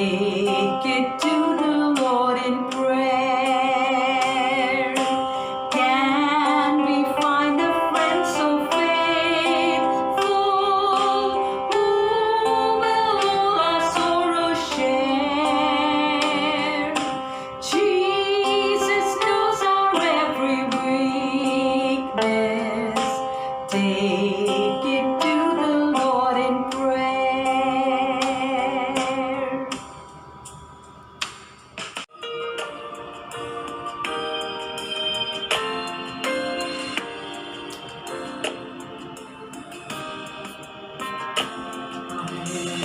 Take it to the Lord in prayer. Can we find a friend so faithful who will all our sorrows share? Jesus knows our every weakness. Take it to the Lord in prayer.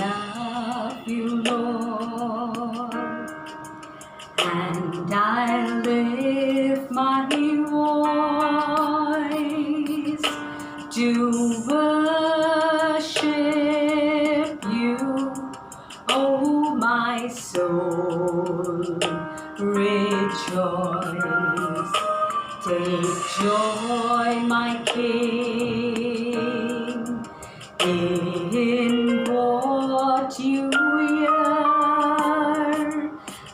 I love you, Lord, and I lift my voice to worship you, oh my soul, rejoice. Take joy, my King, in what you hear.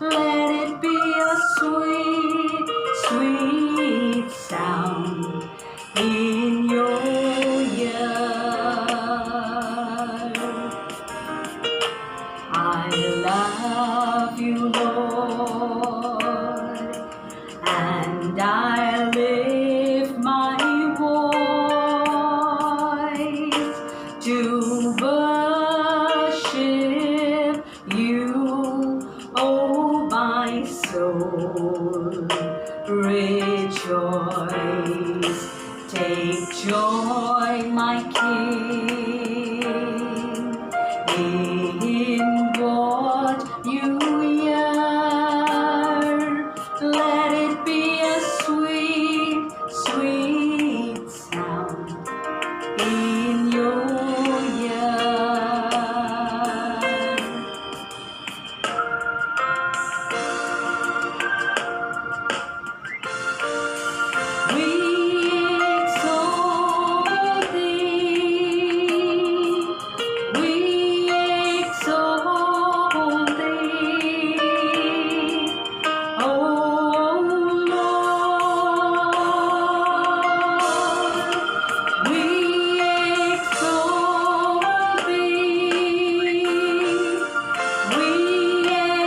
Let it be a sweet, sweet sound in your ear. I love you, Lord, and I lift my voice to worship you, oh my soul, rejoice. Take joy, my King, in what you hear. Let it be a sweet, sweet sound in your ear. We exalt thee, we exalt thee, O Lord. We exalt thee, we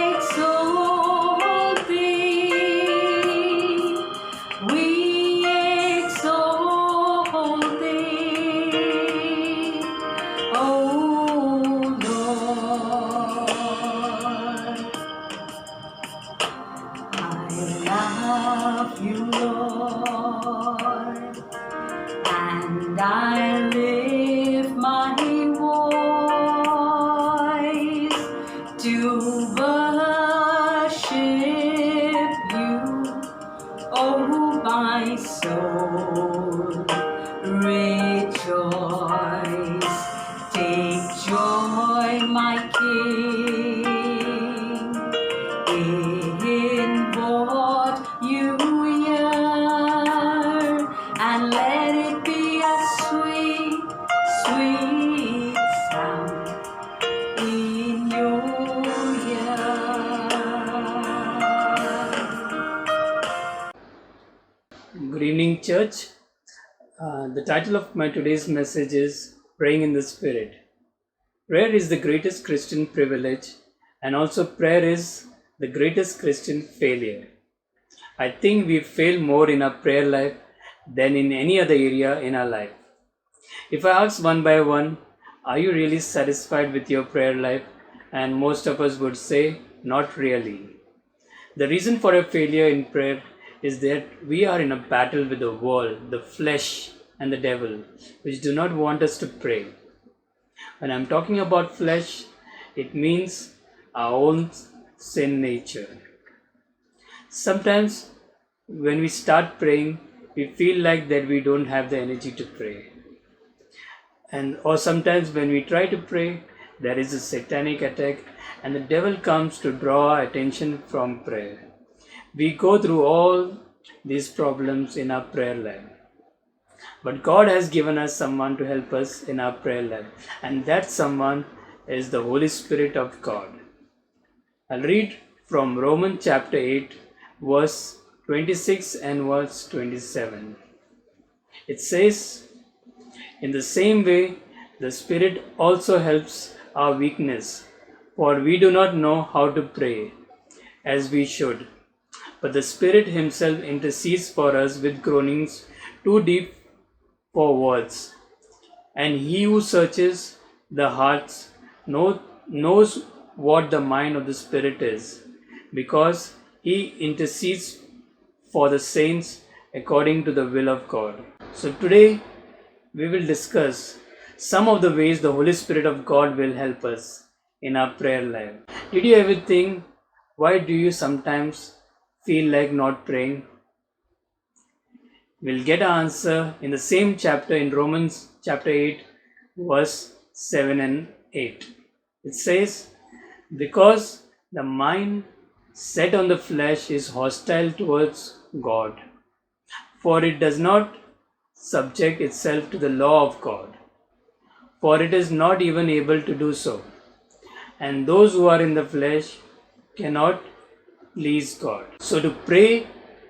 exalt thee, we exalt thee, O Lord. I love you, Lord, and I lift my voice to worship you, oh my soul, rejoice. Take joy, my King, in what you hear, and let it be a sweet, sweet sound in your ear. Good evening, church. The title of my today's message is Praying in the Spirit. Prayer is the greatest Christian privilege, and also prayer is the greatest Christian failure. I think we fail more in our prayer life than in any other area in our life. If I ask one by one, are you really satisfied with your prayer life? And most of us would say, not really. The reason for a failure in prayer is that we are in a battle with the world, the flesh, and the devil, which do not want us to pray. When I'm talking about flesh, it means our own sin nature. Sometimes when we start praying, we feel like that we don't have the energy to pray. Or sometimes when we try to pray, there is a satanic attack and the devil comes to draw our attention from prayer. We go through all these problems in our prayer life. But God has given us someone to help us in our prayer life, and that someone is the Holy Spirit of God. I'll read from Romans chapter 8, verse 26 and verse 27. It says, "In the same way, the Spirit also helps our weakness, for we do not know how to pray as we should. But the Spirit Himself intercedes for us with groanings too deep for words. And He who searches the hearts knows what the mind of the Spirit is, because He intercedes for the saints according to the will of God." So today we will discuss some of the ways the Holy Spirit of God will help us in our prayer life. Did you ever think, why do you sometimes feel like not praying? We'll get an answer in the same chapter in Romans chapter 8, verse 7 and 8. It says, "Because the mind set on the flesh is hostile towards God, for it does not subject itself to the law of God, for it is not even able to do so. And those who are in the flesh cannot please God." So to pray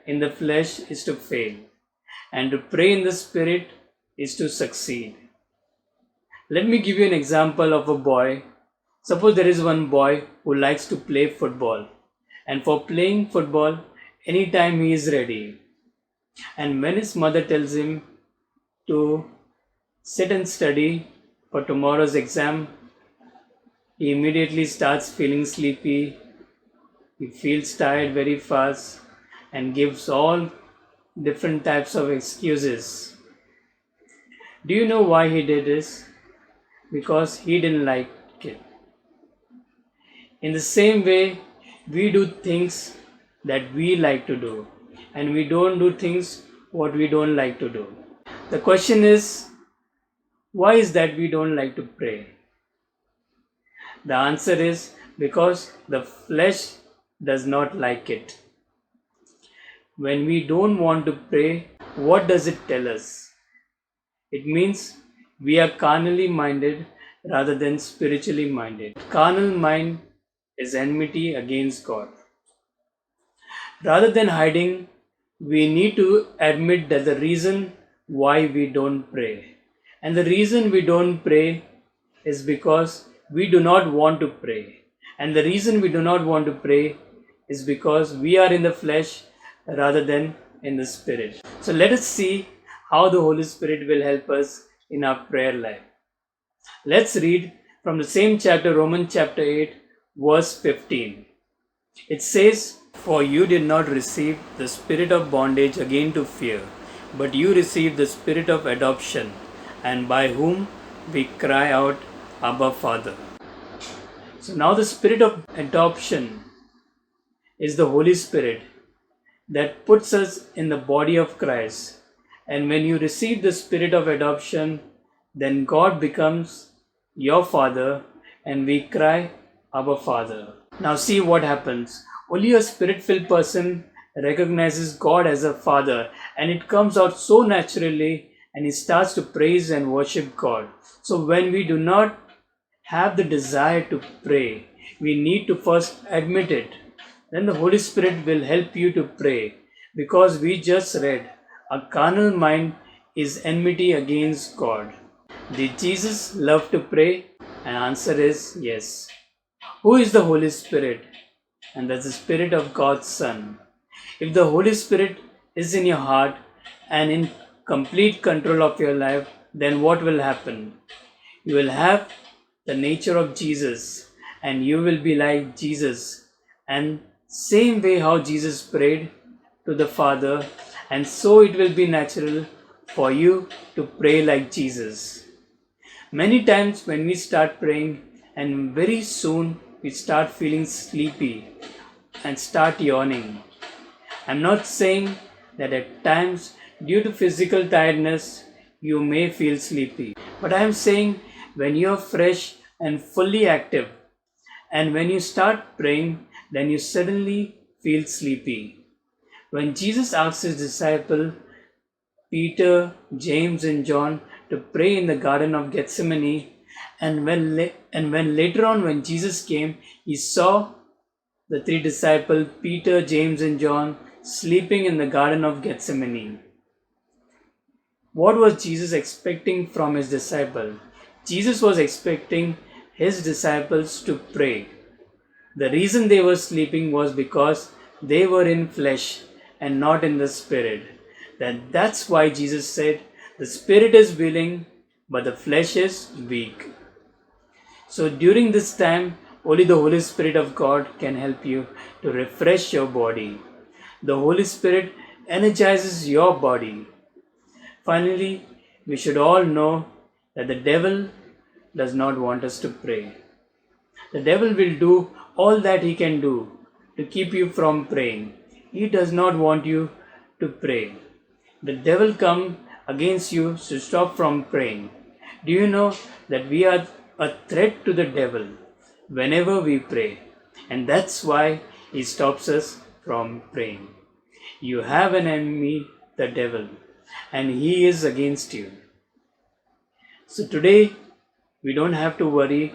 in the flesh is to fail, and to pray in the Spirit is to succeed. Let me give you an example of a boy. Suppose there is one boy who likes to play football, and for playing football, anytime he is ready. And when his mother tells him to sit and study for tomorrow's exam, he immediately starts feeling sleepy. He feels tired very fast and gives all different types of excuses. Do you know why he did this? Because he didn't like it. In the same way, we do things that we like to do, and we don't do things what we don't like to do. The question is, why is that we don't like to pray? The answer is because the flesh does not like it. When we don't want to pray, what does it tell us? It means we are carnally minded rather than spiritually minded. Carnal mind is enmity against God. Rather than hiding, we need to admit that the reason why we don't pray. And the reason we don't pray is because we do not want to pray. And the reason we do not want to pray is because we are in the flesh rather than in the Spirit. So let us see how the Holy Spirit will help us in our prayer life. Let's read from the same chapter, Romans chapter 8, verse 15. It says, "For you did not receive the spirit of bondage again to fear, but you received the spirit of adoption, and by whom we cry out, Abba, Father." So now the spirit of adoption is the Holy Spirit that puts us in the body of Christ. And when you receive the spirit of adoption, then God becomes your Father, and we cry, Abba, Father. Now see what happens. Only a spirit-filled person recognizes God as a Father, and it comes out so naturally, and he starts to praise and worship God. So when we do not have the desire to pray, we need to first admit it. Then the Holy Spirit will help you to pray, because we just read, a carnal mind is enmity against God. Did Jesus love to pray? And answer is yes. Who is the Holy Spirit? And that's the Spirit of God's Son. If the Holy Spirit is in your heart and in complete control of your life, then what will happen? You will have the nature of Jesus, and you will be like Jesus. And same way how Jesus prayed to the Father, and so it will be natural for you to pray like Jesus. Many times when we start praying, and very soon we start feeling sleepy and start yawning. I'm not saying that at times due to physical tiredness you may feel sleepy, but I am saying when you're fresh and fully active, and when you start praying, then you suddenly feel sleepy. When Jesus asked his disciple Peter, James and John to pray in the Garden of Gethsemane, and when later on when Jesus came, he saw the three disciples, Peter, James, and John, sleeping in the Garden of Gethsemane. What was Jesus expecting from his disciples? Jesus was expecting his disciples to pray. The reason they were sleeping was because they were in flesh and not in the spirit. That's why Jesus said, the spirit is willing, but the flesh is weak. So during this time, only the Holy Spirit of God can help you to refresh your body. The Holy Spirit energizes your body. Finally, we should all know that the devil does not want us to pray. The devil will do all that he can do to keep you from praying. He does not want you to pray. The devil comes against you to stop from praying. Do you know that we are a threat to the devil whenever we pray? And that's why he stops us from praying. You have an enemy, the devil, and he is against you. So today, we don't have to worry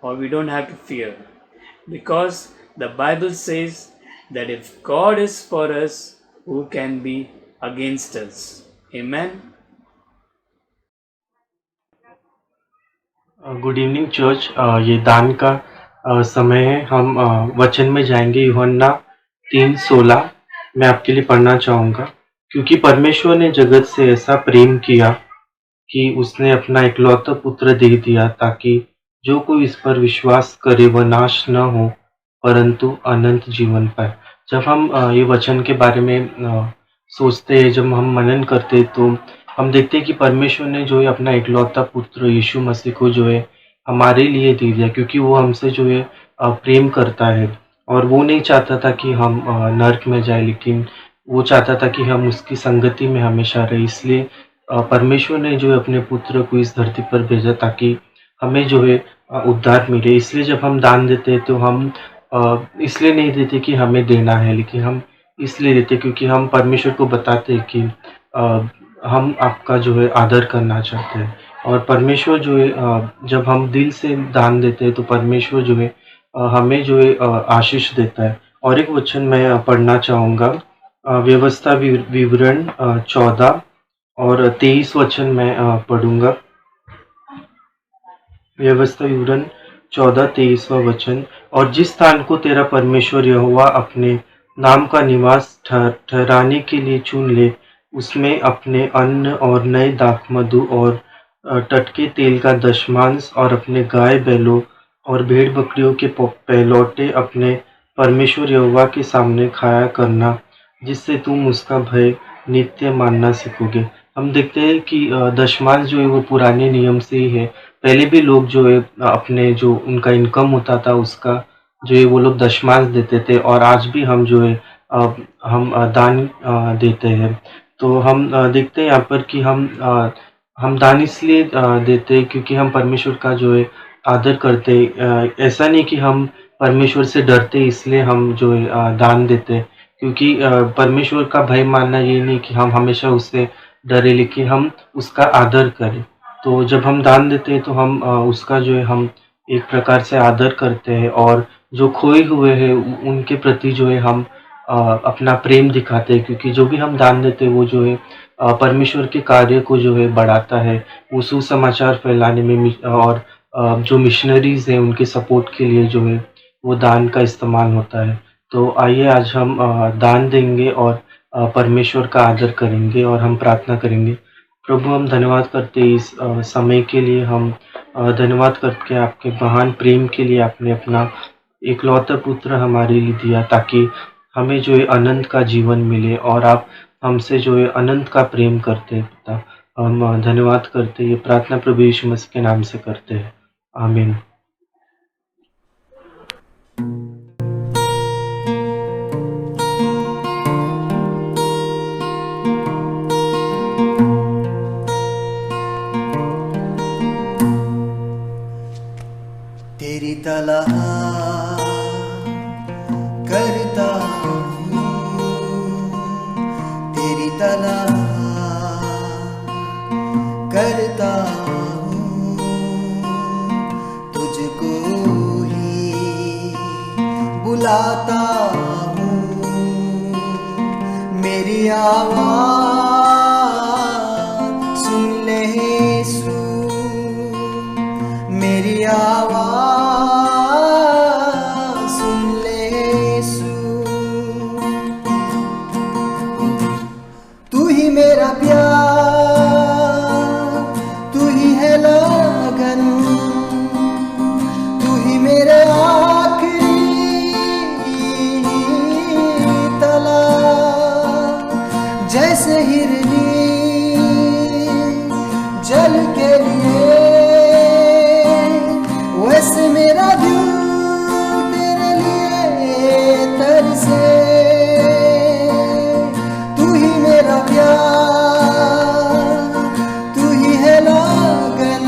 or we don't have to fear, because the Bible says that if God is for us, who can be against us? Amen. Good evening church. ये दान का समय है। हम वचन में जाएंगे। यूहन्ना 3:16 मैं आपके लिए पढ़ना चाहूँगा। क्योंकि परमेश्वर ने जगत से ऐसा प्रेम किया कि उसने अपना इकलौता पुत्र दे दिया, ताकि जो कोई इस पर विश्वास करे वह नाश न हो परंतु अनंत जीवन पाए। जब हम ये वचन के बारे में सोचते हैं, जब हम मनन करते हैं, तो हम देखते हैं कि परमेश्वर ने जो है अपना इकलौता पुत्र यीशु मसीह को जो है हमारे लिए दे दिया, क्योंकि वो हमसे जो है प्रेम करता है और वो नहीं चाहता था कि हम नरक में जाए, लेकिन वो चाहता था कि हम उसकी संगति में हमेशा रहे। इसलिए परमेश्वर ने जो है अपने पुत्र को इस धरती पर भेजा ताकि हमें जो है उद्धार मिले। इसलिए जब हम दान देते हैं तो हम इसलिए नहीं देते कि हमें देना है, लेकिन हम इसलिए देते क्योंकि हम परमेश्वर को बताते हैं कि हम आपका जो है आदर करना चाहते हैं। और परमेश्वर जो है जब हम दिल से दान देते हैं तो परमेश्वर जो है हमें जो है आशीष देता है। और एक वचन मैं पढ़ना चाहूँगा, व्यवस्था विवरण 14 और 23 वचन मैं पढ़ूंगा। व्यवस्था विवरण 14-23वां वचन। और जिस स्थान को तेरा परमेश्वर यहोवा अपने नाम का निवास ठहराने के लिए चुन ले, उसमें अपने अन्न और नए दाखमधु और टटके तेल का दशमांश और अपने गाय बैलों और भेड़ बकरियों के पहलौटे अपने परमेश्वर यहोवा के सामने खाया करना, जिससे तुम उसका भय नित्य मानना सीखोगे। हम देखते हैं कि दशमांश जो है वो पुराने नियम से ही है। पहले भी लोग जो है अपने जो उनका इनकम होता था उसका जो है वो लोग दशमांश देते थे, और आज भी हम जो है हम दान देते हैं। तो हम देखते हैं यहाँ पर कि हम दान इसलिए देते हैं क्योंकि हम परमेश्वर का जो है आदर करते हैं। ऐसा नहीं कि हम परमेश्वर से डरते इसलिए हम जो है दान देते हैं, क्योंकि परमेश्वर का भय मानना ये नहीं कि हम हमेशा उससे डरे, लेकिन हम उसका आदर करें। तो जब हम दान देते हैं तो हम उसका जो है हम एक प्रकार से आदर करते हैं, और जो खोए हुए हैं उनके प्रति जो है हम अपना प्रेम दिखाते हैं, क्योंकि जो भी हम दान देते हैं वो जो है परमेश्वर के कार्य को जो है बढ़ाता है। वो सुसमाचार फैलाने में और जो मिशनरीज हैं उनके सपोर्ट के लिए जो है वो दान का इस्तेमाल होता है। तो आइए आज हम दान देंगे और परमेश्वर का आदर करेंगे और हम प्रार्थना करेंगे। प्रभु, हम धन्यवाद करते हैं इस समय के लिए। हम धन्यवाद करके आपके महान प्रेम के लिए आपने अपना इकलौता पुत्र हमारे लिए दिया, ताकि हमें जो है अनंत का जीवन मिले, और आप हमसे जो है अनंत का प्रेम करते हैं पिता। हम धन्यवाद करते हैं। ये प्रार्थना प्रभु यीशु मसीह के नाम से करते हैं, आमीन। तेरी तलाश करता हूँ, तेरी तलाश करता हूँ, तुझ बुलाता हूँ, मेरी आवाज़ सुन ले यीशु, मेरी आवाज़ सुन ले यीशु। तू ही मेरा प्यार, तू ही है लगन, तू ही मेरे आखिरी तला। जैसे हिरनी जल के लिए, वैसे मेरा दिल तेरे लिए तरसे। तू ही मेरा प्यार, तू ही है लगन,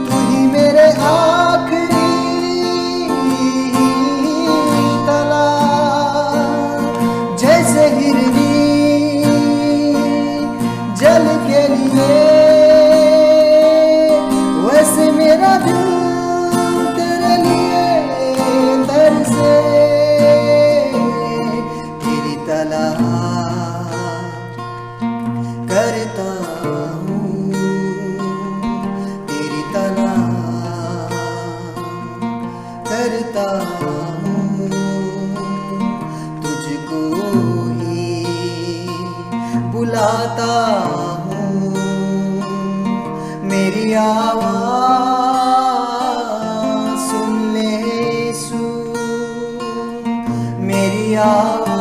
तू ही मेरे आखिरी तला। जैसे हिरनी जल के लिए, वैसे मेरा दिल तेरे लिए तरसे। तेरी तलाश करता हूँ, तेरी तलाश करता हूँ, तुझको ही बुलाता हूँ। मेरी आवाज़ सुन ले यीशु, मेरी आवाज़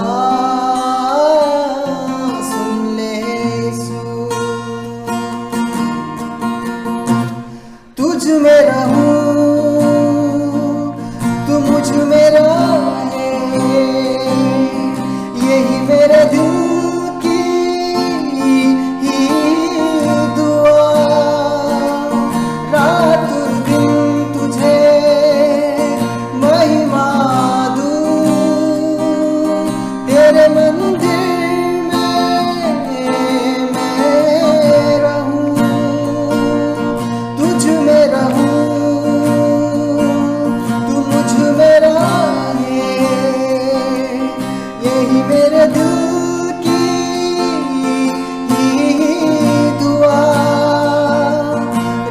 सुन ले यीशु। तुझ में रहूं, तू मुझ में रहे, यही मेरे दिल की ही दुआ। रात और दिन तुझे महिमा दूं, तेरे मंदिर में मैं रहूं। तुझ में रहूं, तू मुझ में रहे, यही मेरे दिल की ही दुआ।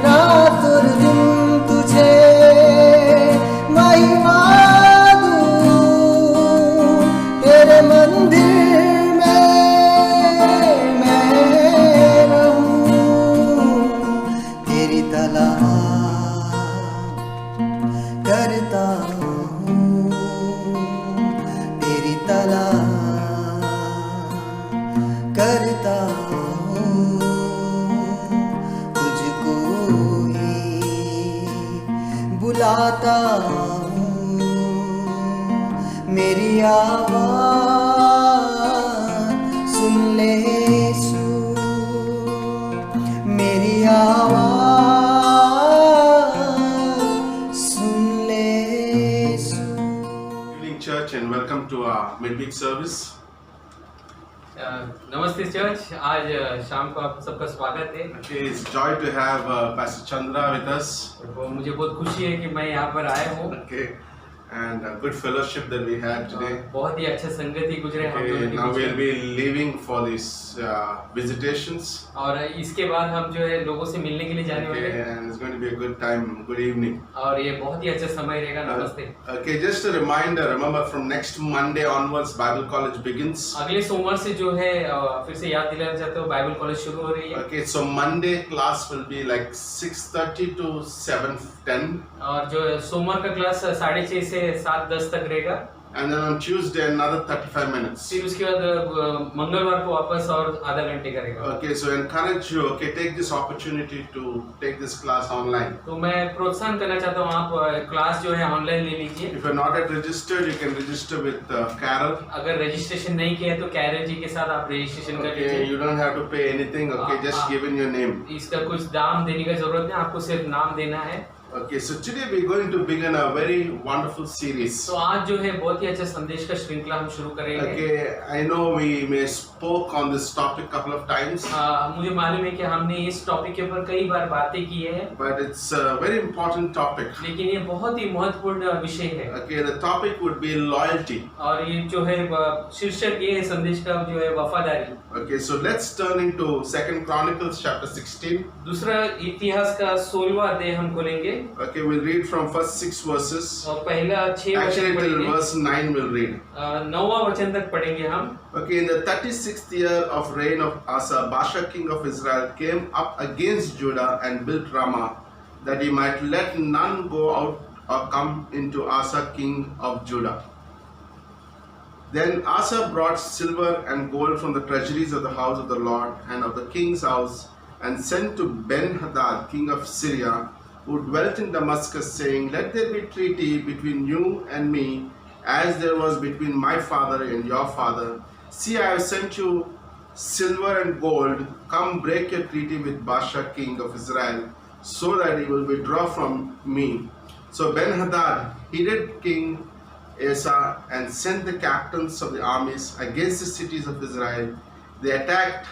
रात और दिन तुझे महिमा दूं, तेरे मंदिर में मैं रहूं। तेरी तलाश करता हूँ, तेरी तलाश करता हूँ, तुझको ही बुलाता हूँ। मेरी आवाज़ सुन ले यीशु, मेरी आवाज़ सुन ले यीशु। Evening church and welcome to our midweek service. नमस्ते चर्च, आज शाम को आप सबका स्वागत है। Okay, it's joy to have Pastor Chandra with us. वो मुझे बहुत खुशी है कि मैं यहाँ पर आया हूँ। Okay, and a good fellowship that we had today. बहुत ही अच्छा संगति गुजरे हम दोनों Okay, के now बीच we'll में। be leaving for these visitations. और इसके बाद हम जो है लोगों से मिलने के लिए जाने वाले Okay, हैं। and it's going to be a good time, good evening. और ये बहुत ही अच्छा समय रहेगा। नमस्ते। Okay, just a reminder. Remember, from next Monday onwards, Bible College begins. अगले सोमवार से जो है फिर से याद दिलाना चाहते हो, बाइबल कॉलेज शुरू हो रही है। Okay, so Monday class will be like 6:30 to 7:10. और जो सोमवार का क्लास 6:30 से 7:10 तक रहेगा। And then on Tuesday another 35 minutes. फिर उसके बाद मंगलवार को वापस और आधा घंटे करेगा। Okay, so encourage you. Okay, take this opportunity to take this class online. तो मैं प्रोत्साहन करना चाहता हूँ, आप क्लास जो है ऑनलाइन ले लीजिए। If you're not yet registered, you can register with Carol. अगर रजिस्ट्रेशन नहीं किया है तो कैरल जी के साथ आप रजिस्ट्रेशन कर Okay, लीजिए। you don't have to pay anything. Okay, just give in your name. इसका कुछ दाम देने का जरूरत नहीं, आपको सिर्फ नाम देना है। Okay, so today we're going to begin a very wonderful series. तो आज जो है बहुत ही अच्छा संदेश का श्रृंखला हम शुरू करेंगे। Okay, I know we may spoke on this topic couple of times, मुझे मालूम है कि हमने इस टॉपिक के ऊपर कई बार बातें की है, but it's a very important topic. लेकिन ये बहुत ही महत्वपूर्ण विषय है। Okay, the topic would be loyalty. और ये जो है शीर्षक ये है संदेश का जो है वफादारी। Okay, so let's turn into 2 Chronicles chapter 16. दूसरा इतिहास का 16वां अध्याय हम खोलेंगे Okay, we'll read from first 6 verses. और पहला 6 Actually, वचन till पढ़ेंगे, verse 9 we'll read. 9वां वचन तक पढ़ेंगे हम। Okay, in the 36th year of reign of Asa, Baasha king of Israel came up against Judah and built Ramah, that he might let none go out or come into Asa king of Judah. Then Asa brought silver and gold from the treasuries of the house of the Lord and of the king's house, and sent to Ben-Hadad king of Syria, who dwelt in Damascus, saying, Let there be treaty between you and me, as there was between my father and your father. See, I have sent you silver and gold. Come, break your treaty with Baasha king of Israel, so that he will withdraw from me. So Ben-Hadad heeded King Asa and sent the captains of the armies against the cities of Israel. They attacked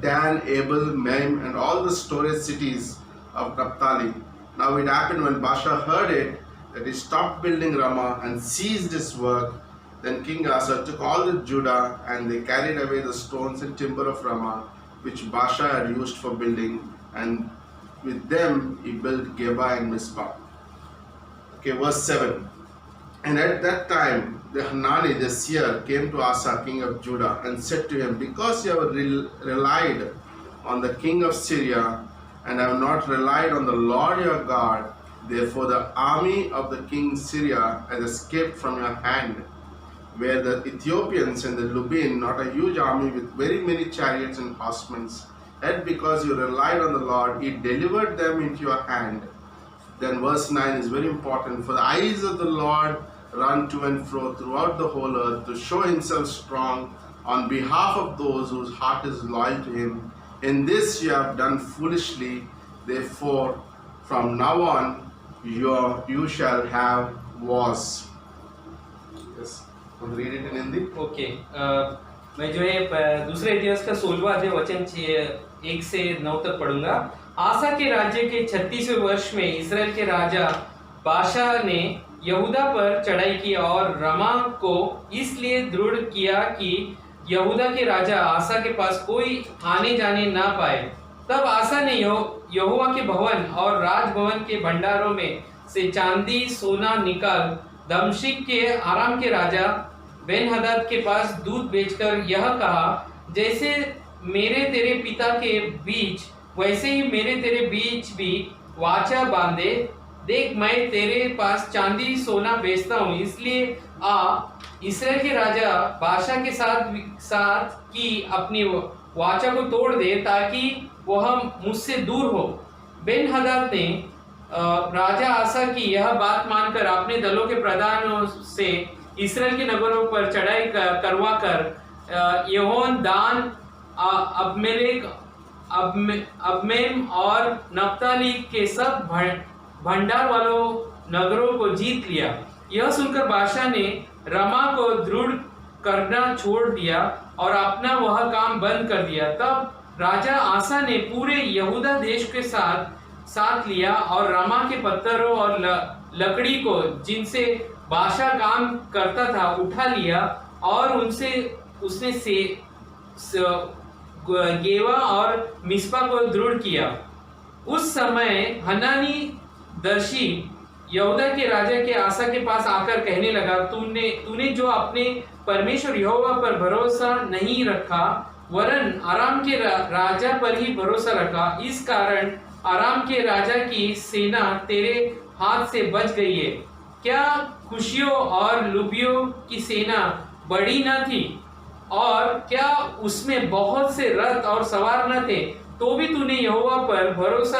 Dan, Abel, Maim, and all the storage cities of Naphtali. Now it happened when Baasha heard it that he stopped building Ramah and ceased his work. Then King Asa took all the Judah, and they carried away the stones and timber of Ramah, which Baasha had used for building, and with them he built Geba and Mizpah. Okay, verse 7. And at that time the Hanani the seer came to Asa king of Judah and said to him, Because you have relied on the king of Syria and have not relied on the Lord your God, therefore the army of the king Syria has escaped from your hand, where the Ethiopians and the Lubim, not a huge army with very many chariots and horsemen, yet because you relied on the Lord, he delivered them into your hand. Then verse 9 is very important. For the eyes of the Lord run to and fro throughout the whole earth, to show himself strong on behalf of those whose heart is loyal to him. In this you have done foolishly, therefore from now on you shall have wars. Yes, we'll read it in Hindi. Okay, मैं जो है दूसरे इतिहास का 16वां अध्याय वचन 1 से 9 तक पढ़ूंगा। आसा के राज्य के 36वें वर्ष में इस्राएल के राजा बाशा ने यहूदा पर चढ़ाई की और रमा को इसलिए दृढ़ किया कि यहूदा के राजा आसा के पास कोई आने जाने ना पाए। तब आसा ने यहोवा के भवन और राजभवन के भंडारों में से चांदी सोना निकाल दमश्क के आराम के राजा बेन-हदद के पास दूध भेजकर यह कहा, जैसे मेरे तेरे पिता के बीच वैसे ही मेरे तेरे बीच भी वाचा बांधे। देख, मैं तेरे पास चांदी सोना बेचता हूँ, इसलिए इस्राएल के राजा बादशाह के साथ की अपनी वाचा को तोड़ दे, ताकि वह मुझसे दूर हो। बेन-हदद ने राजा आसा की यह बात मानकर अपने दलों के प्रधानों से इस्राएल के नगरों पर चढ़ाई करवा कर यहोन, दान, अबमेम और नप्ताली के सब भंडार वालों नगरों को जीत लिया। यह सुनकर बादशाह ने रमा को दृढ़ करना छोड़ दिया और अपना वह काम बंद कर दिया। तब राजा आसा ने पूरे यहूदा देश के साथ लिया और रमा के पत्थरों और लकड़ी को जिनसे बादशाह काम करता था उठा लिया और उसने गेवा और मिस्पा को दृढ़ किया। उस समय हनानी दर्शी यहूदा के राजा के आसा के पास आकर कहने लगा, तूने जो अपने परमेश्वर यहोवा पर भरोसा नहीं रखा, वरन आराम के राजा पर ही भरोसा रखा। इस कारण आराम के राजा की सेना तेरे हाथ से बच गई है। क्या खुशियों और लुबियों की सेना बड़ी न थी, और क्या उसमें बहुत से रथ और सवार न थे? तो भी तूने यहोवा पर भरोसा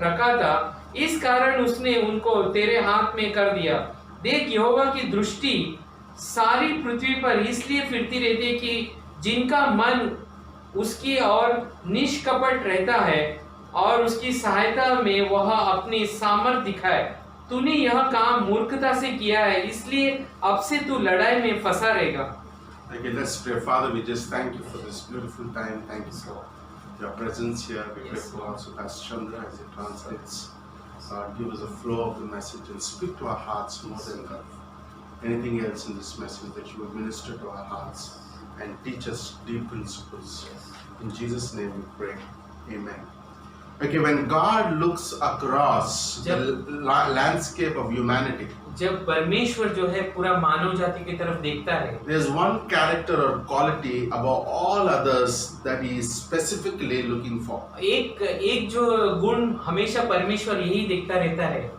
रखा था, इस कारण उसने उनको तेरे हाथ में कर दिया। देख, यहोवा की दृष्टि सारी पृथ्वी पर इसलिए फिरती रहती है कि जिनका मन उसकी ओर निष्कपट रहता है, और उसकी सहायता में वह अपनी सामर्थ दिखाए। तूने यह काम मूर्खता से किया है, इसलिए अब से तू लड़ाई में फंसा रहेगा। Okay, let's pray. Father, we just thank you for this beautiful time. Thank you for your presence here. We pray for also Pastor Chandra as he translates. God, give us a flow of the message and speak to our hearts more than anything else in this message, that you would minister to our hearts and teach us deep principles. In Jesus' name we pray. Amen. Okay, when God looks across the landscape of humanity, जब परमेश्वर जो है पूरा मानव जाति की तरफ देखता है, there's one character or quality above all others that he is specifically looking for. एक जो गुण हमेशा परमेश्वर यही देखता रहता है,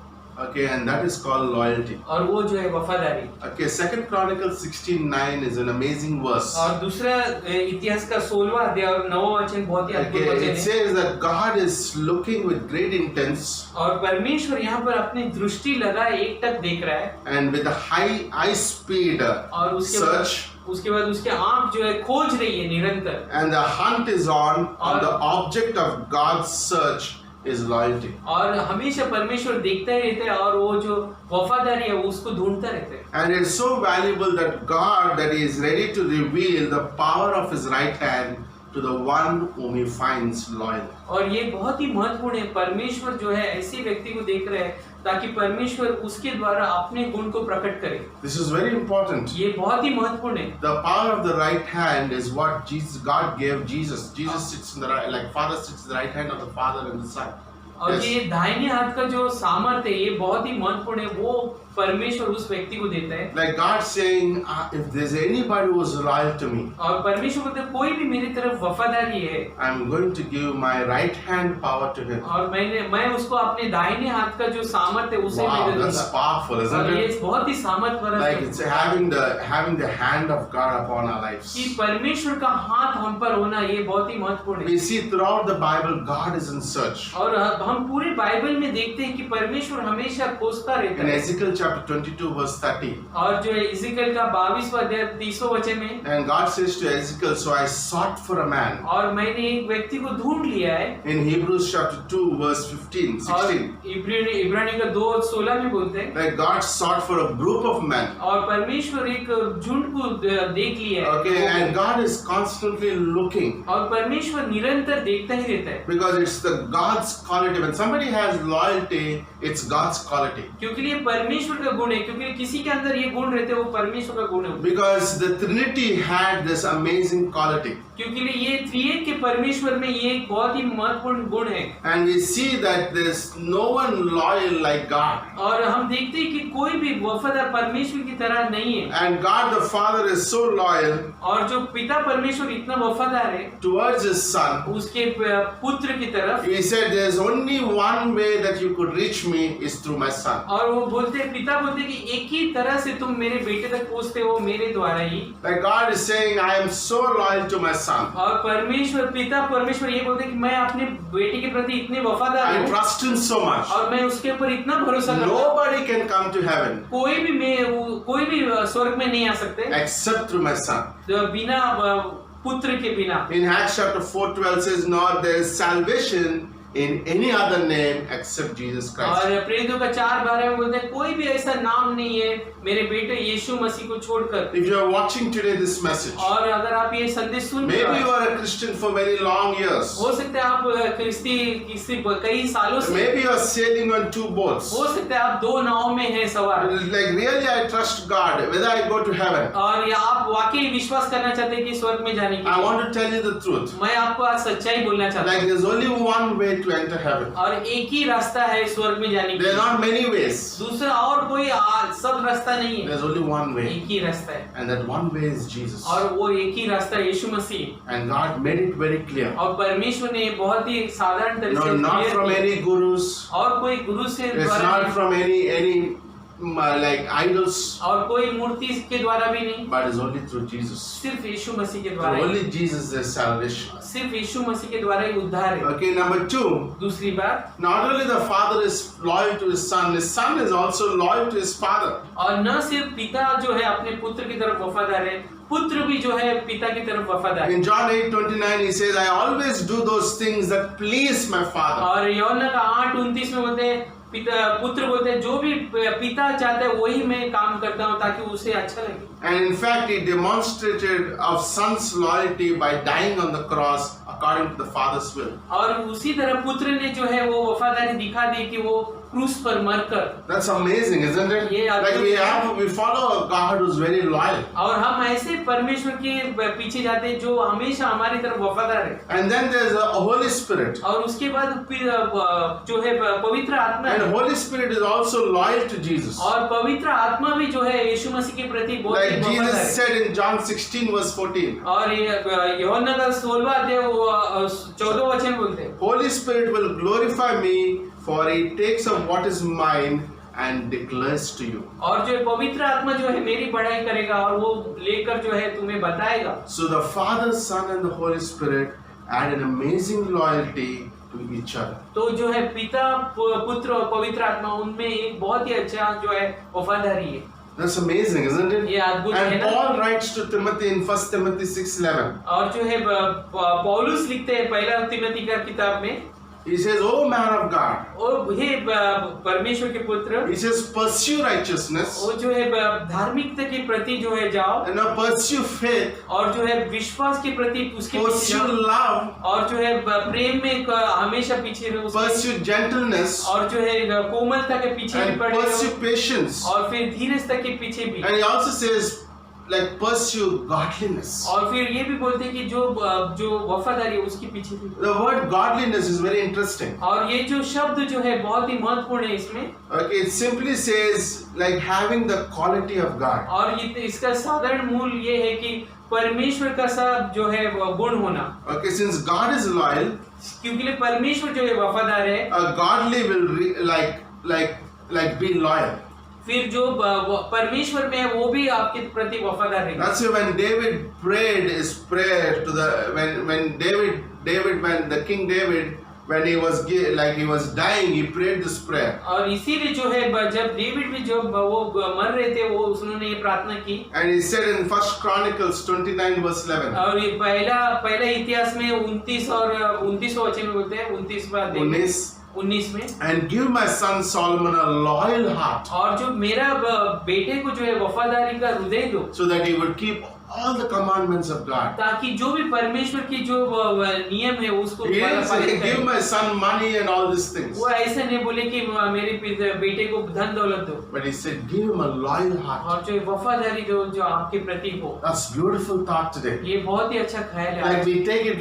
Okay, and that is called loyalty. और वो जो है वफादारी। Okay, 2 Chronicles 16:9 is an amazing verse. और दूसरा इतिहास का 16वां अध्याय और 9वां वचन बहुत ही अद्भुत Okay, वचन it है। says that God is looking with great intents और परमेश्वर यहाँ पर अपनी दृष्टि लगाए एक टक देख रहा है, and with a high speed और search, उसके बाद उसके आंख जो है खोज रही है निरंतर, and the hunt is on the object of God's search is loyalty. और हमेशा परमेश्वर देखता ही रहता है और वो जो वफादारी है उसको ढूंढता रहता है। And it's so valuable that God, that he is ready to reveal the power of his right hand to the one whom he finds loyal. और ये बहुत ही महत्वपूर्ण है, परमेश्वर जो है ऐसे व्यक्ति को देख रहे हैं ताकि परमेश्वर उसके द्वारा अपने गुण को प्रकट करे। This is very important. ये बहुत ही महत्वपूर्ण है। The power of the right hand is what God gave Jesus. Jesus sits in the right, like Father sits in the right hand of the Father and the Son. और Yes. ये दाहिने हाथ का जो सामर्थ्य है ये बहुत ही महत्वपूर्ण है, वो परमेश्वर उस व्यक्ति को देता है। Like God saying, if there's anybody who is loyal to me, और परमेश्वर बोलते हैं कोई भी मेरी तरफ वफादारी है, I'm going to give my right hand power to him. और मैं उसको अपने दाहिने हाथ का जो सामर्थ्य है उसे मैं Wow, दे that's दूंगा। powerful, isn't और ये it? बहुत ही सामर्थ भरा Like है it's having the hand of God upon our lives. कि परमेश्वर का हाथ हम पर होना ये बहुत ही महत्वपूर्ण है। We see throughout the Bible, God is in search. और हम पूरे बाइबल में देखते हैं कि परमेश्वर हमेशा खोजता रहता In है। Ezekiel chapter 22 verse 30, और जो है इज़िकएल का 22वां अध्याय 30वां वचन में, and God says to Ezekiel, so I sought for a man. और मैंने एक व्यक्ति को ढूंढ लिया है। In Hebrews chapter 2 verse 15, और 16, इब्रानी का 2:16 में बोलते हैं, like God sought for a group of men. और परमेश्वर एक झुंड को देख लिया है। Okay, and God is constantly looking, और परमेश्वर निरंतर देखता ही रहता है, because it's the God's quality. When somebody has loyalty, it's God's quality. क्योंकि ये परमेश्वर का गुण है, क्योंकि किसी के अंदर ये गुण रहते हैं वो परमेश्वर का गुण है। Because the Trinity had this amazing quality. क्योंकि ये त्रिएक के परमेश्वर में ये एक बहुत ही महत्वपूर्ण गुण है। And we see that there's no one loyal like God. और हम देखते हैं कि कोई भी वफादार परमेश्वर की तरह नहीं है। And God the Father is so loyal और जो पिता परमेश्वर इतना वफादार है towards his son. उसके पुत्र की तरफ, He said there's only one way that you could reach me is through my son. और वो बोलते हैं, पिता बोलते हैं कि एक ही तरह से तुम मेरे बेटे तक पहुंचते हो, मेरे द्वारा ही। Like God is saying, I am so loyal to my son. और पिता परमेश्वर ये बोलते हैं कि मैं अपने बेटे के प्रति इतने वफादार I हूँ trust him so much. और मैं उसके ऊपर इतना भरोसा करता हूँ। Nobody can come to heaven कोई भी स्वर्ग में नहीं आ सकते except through my son. बिना पुत्र के बिना। In Acts chapter 4:12 says, "Nor there is salvation in any other name except Jesus Christ." और प्रेरितों का 4:12 में बोलते हैं कोई भी ऐसा नाम नहीं है मेरे बेटे यीशु मसीह को छोड़कर। If you are watching today this message, और अगर आप ये संदेश सुन रहे maybe you हो, are a Christian for very long years. हो सकता है आप कई सालों से, Maybe you are sailing on two boats. हो सकता है आप 2 नाव में हैं सवार, Like really, I trust God whether I go to heaven. और या आप वाकई विश्वास करना चाहते हैं कि स्वर्ग में जाने I की। want to tell you the truth. मैं आपको आज सच्चाई बोलना चाहता Like हूँ, there's only one way to enter heaven. और एक ही रास्ता है स्वर्ग में जाने There are की, not many ways. दूसरा और कोई सब रास्ता नहीं है, There's only one way, एक ही रास्ता है, and that one way is Jesus. और वो एक ही रास्ता यीशु मसीह। And God made it very clear. और परमेश्वर ने बहुत ही साधारण तरीके No, से not clear from किया। any gurus. और कोई गुरु से It's द्वारा not नहीं, from any like idols, और कोई मूर्ति के द्वारा भी नहीं, but it's only through Jesus. सिर्फ यीशु मसीह के द्वारा Through he, only Jesus is salvation. सिर्फ यीशु मसीह के द्वारा ही उद्धार है। Okay, number 2, दूसरी बात, not only the father is loyal to his son is also loyal to his father. और न सिर्फ पिता जो है अपने पुत्र की तरफ वफादार है, पुत्र भी जो है पिता की तरफ वफादार है। In John 8:29 he says, I always do those things that please my father. और यूहन्ना का 8:29 में बोलते हैं, पुत्र बोलते हैं जो भी पिता चाहते हैं वही मैं काम करता हूँ ताकि उसे अच्छा लगे। And in fact, he demonstrated of son's loyalty by dying on the cross according to the father's will. और उसी तरह पुत्र ने जो है वो वफादारी दिखा दी कि वो क्रूस पर मरकर। That's amazing, isn't it? ये Like we follow a God who's very loyal. और हम ऐसे परमेश्वर के पीछे जाते हैं जो हमेशा हमारी तरफ वफादार है। And then there's a Holy Spirit. और उसके बाद जो है पवित्र आत्मा And है। Holy Spirit is also loyal to Jesus. और पवित्र आत्मा भी जो है यीशु मसीह के प्रति बहुत ही Like वफादार Jesus है। said in John 16 verse 14. और यूहन्ना का 16वां अध्याय 14वां वचन बोलते हैं, Holy Spirit will glorify me, for he takes of what is mine and declares to you. और जो पवित्र आत्मा जो है मेरी बड़ाई करेगा और वो लेकर जो है तुम्हें बताएगा। So the Father, Son and the Holy Spirit add an amazing loyalty to each other. तो जो है पिता पुत्र और पवित्र आत्मा उनमें एक बहुत ही अच्छा जो है वफादारी है। That's amazing, isn't it? ये अद्भुत है And ना? Paul writes to Timothy in 1 Timothy 6:11. और जो है पौलुस लिखते हैं पहला तिमोथी का किताब में, He says, "O man of God," और हे परमेश्वर के पुत्र, he says, "pursue righteousness वो जो है धार्मिकता के प्रति जो है जाओ, and pursue faith, और जो है विश्वास के प्रति उसके पीछे pursue जाओ, love, और जो है प्रेम में हमेशा पीछे रहो उसके, pursue gentleness, और जो है कोमलता के पीछे भी and पड़े pursue रहो, patience." और फिर धीरजता के पीछे भी, And he also says, like, pursue godliness. और फिर ये भी बोलते हैं कि जो वफादारी है उसके पीछे भी। The word godliness is very interesting. और ये जो शब्द जो है बहुत ही महत्वपूर्ण है इसमें, Okay, it simply says like having the quality of God. और ये इसका साधारण मूल ये है कि परमेश्वर का सब जो है वो गुण होना, Okay, since God is loyal, क्योंकि परमेश्वर जो है वफादार है, a godly will be loyal. फिर जो परमेश्वर में है वो भी आपके प्रति वफादार है। That's why when David prayed his prayer to the when the King David, when he was dying, he prayed this prayer. और इसीलिए जो है जब डेविड भी जब वो मर रहे थे वो उन्होंने ये प्रार्थना की, And he said in 1 Chronicles 29 verse 11. और ये पहला इतिहास में 29 और 29वां वचन में बोलते हैं, 19 में, And give my son Solomon a loyal heart, और जो मेरा बेटे को जो है वफादारी का हृदय दो, so that he would keep all the commandments of God. ताकि जो भी परमेश्वर की जो नियम है उसको He didn't say, पालन give करें। my son money and all these things. वो ऐसे नहीं बोले कि मेरे बेटे को धन दौलत दो, But he said, give him a loyal heart. और जो वफादारी दो जो आपके प्रति हो। That's beautiful thought today. ये बहुत ही अच्छा ख्याल है। Like we take it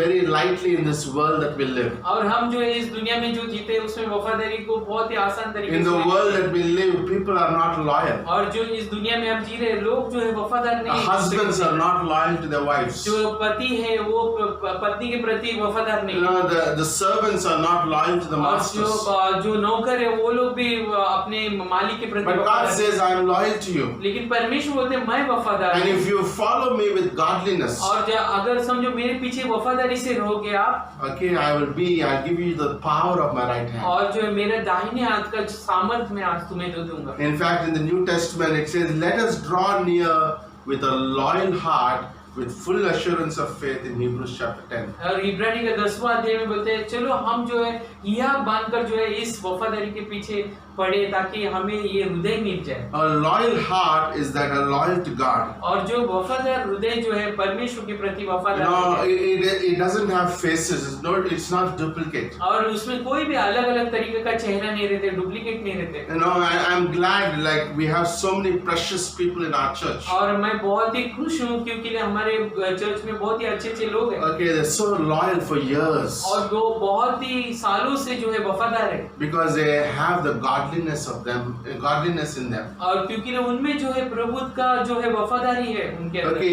very lightly in this world that we live. और हम जो है इस दुनिया में जो जीते हैं उसमें वफादारी को बहुत ही आसान तरीके In से the world that we live, people are not loyal. और जो इस दुनिया में हम जी रहे हैं लोग जो है वफादार The नहीं, husbands are not loyal to their wives. जो पति है वो पत्नी के प्रति वफादार You नहीं, know, the servants are not loyal to the और masters. जो नौकर है वो लोग भी अपने मालिक के प्रति But God वफादार says, I am loyal to you. लेकिन परमेश्वर बोलते हैं मैं वफादार And हूँ। if you follow me with godliness, और अगर समझो मेरे पीछे वफादारी से रहोगे आप, okay, I'll give you the power of my right hand. और जो है मेरे दाहिने हाथ का सामर्थ्य मैं आज तुम्हें दे दूंगा। In fact, in the New Testament, it says, let us draw near with a loyal heart, with full assurance of faith in Hebrews chapter 10. और इब्रानी का 10वां अध्याय में बोलते हैं चलो हम जो है यह बांधकर जो है इस वफादारी के पीछे पड़े ताकि हमें ये हृदय मिल जाए। A loyal heart is that are loyal to God. और जो वफादार हृदय जो है परमेश्वर के प्रति You वफादार know, है। it doesn't have faces. It's not duplicate. और उसमें कोई भी अलग अलग तरीके का चेहरा नहीं रहते, डुप्लीकेट नहीं रहते। You know, I'm glad like we have so many precious people in our church. और मैं बहुत ही खुश हूँ क्योंकि हमारे चर्च में बहुत ही अच्छे अच्छे लोग हैं। Okay, they're so loyal for years. और वो बहुत ही सालों से जो है वफादार है। Because they have the godliness of them, godliness in them. और क्योंकि उनमें जो है प्रभु का जो है वफादारी है उनके अंदर। Okay,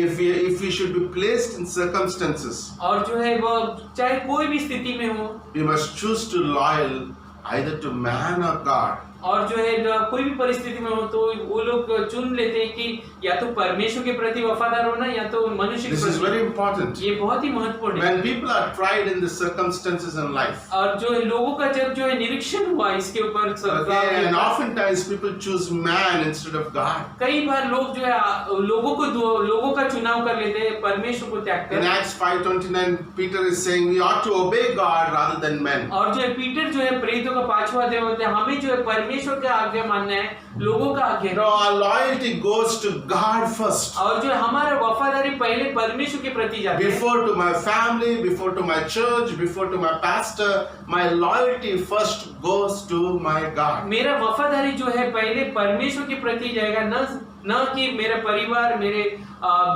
if we should be placed in circumstances, और जो है वो चाहे कोई भी स्थिति में हो, we must choose to loyal either to man or God. और जो है कोई भी परिस्थिति में हो तो वो लोग चुन लेते हैं कि या तो परमेश्वर के प्रति वफादार होना या तो मनुष्य के This is प्रति। very important. ये बहुत ही महत्वपूर्ण है। When people are tried in the circumstances in life, और जो है लोगों का जब जो है निरीक्षण हुआ इसके ऊपर okay, and oftentimes people choose man instead of God. कई बार लोग जो है लोगों का चुनाव कर लेते हैं परमेश्वर को त्याग In कर। Acts 5:29, Peter is saying we ought to obey God rather than men. और जो है पीटर जो है प्रेरितों का 5वां अध्याय होता है, हमें जो है परमेश्वर का आज्ञा मानना है, लोगों का आज्ञा You know, our loyalty goes to God first. और जो है हमारा वफादारी पहले परमेश्वर के प्रति जाती है। Before to my family, before to my church, before to my pastor, my loyalty first goes to my God. मेरा वफादारी जो है पहले परमेश्वर के प्रति जाएगा, न कि मेरा परिवार, मेरे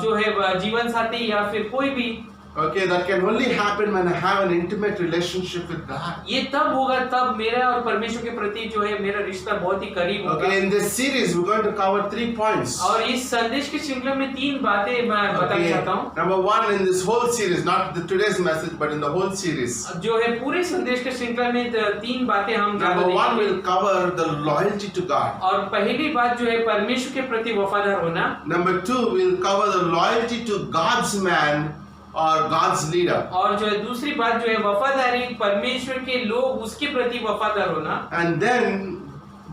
जो है जीवन साथी या फिर कोई भी। Okay, that can only happen when I have an intimate relationship with God. ये तब होगा तब मेरा और परमेश्वर के प्रति जो है मेरा रिश्ता बहुत ही करीब होगा। Okay, in this series we're going to cover 3 points. और इस संदेश की श्रृंखला में 3 बातें मैं बताना चाहता हूँ। Number 1, in this whole series, not today's message, but in the whole series. जो है पूरे संदेश के श्रृंखला में 3 बातें हम Number 1 देखेंगे। will cover the loyalty to God. और पहली बात जो है परमेश्वर के प्रति वफादार होना। Number 2 will cover the loyalty to God's man or God's leader. और जो है दूसरी बात जो है वफादारी परमेश्वर के लोग उसके प्रति वफादार होना। And then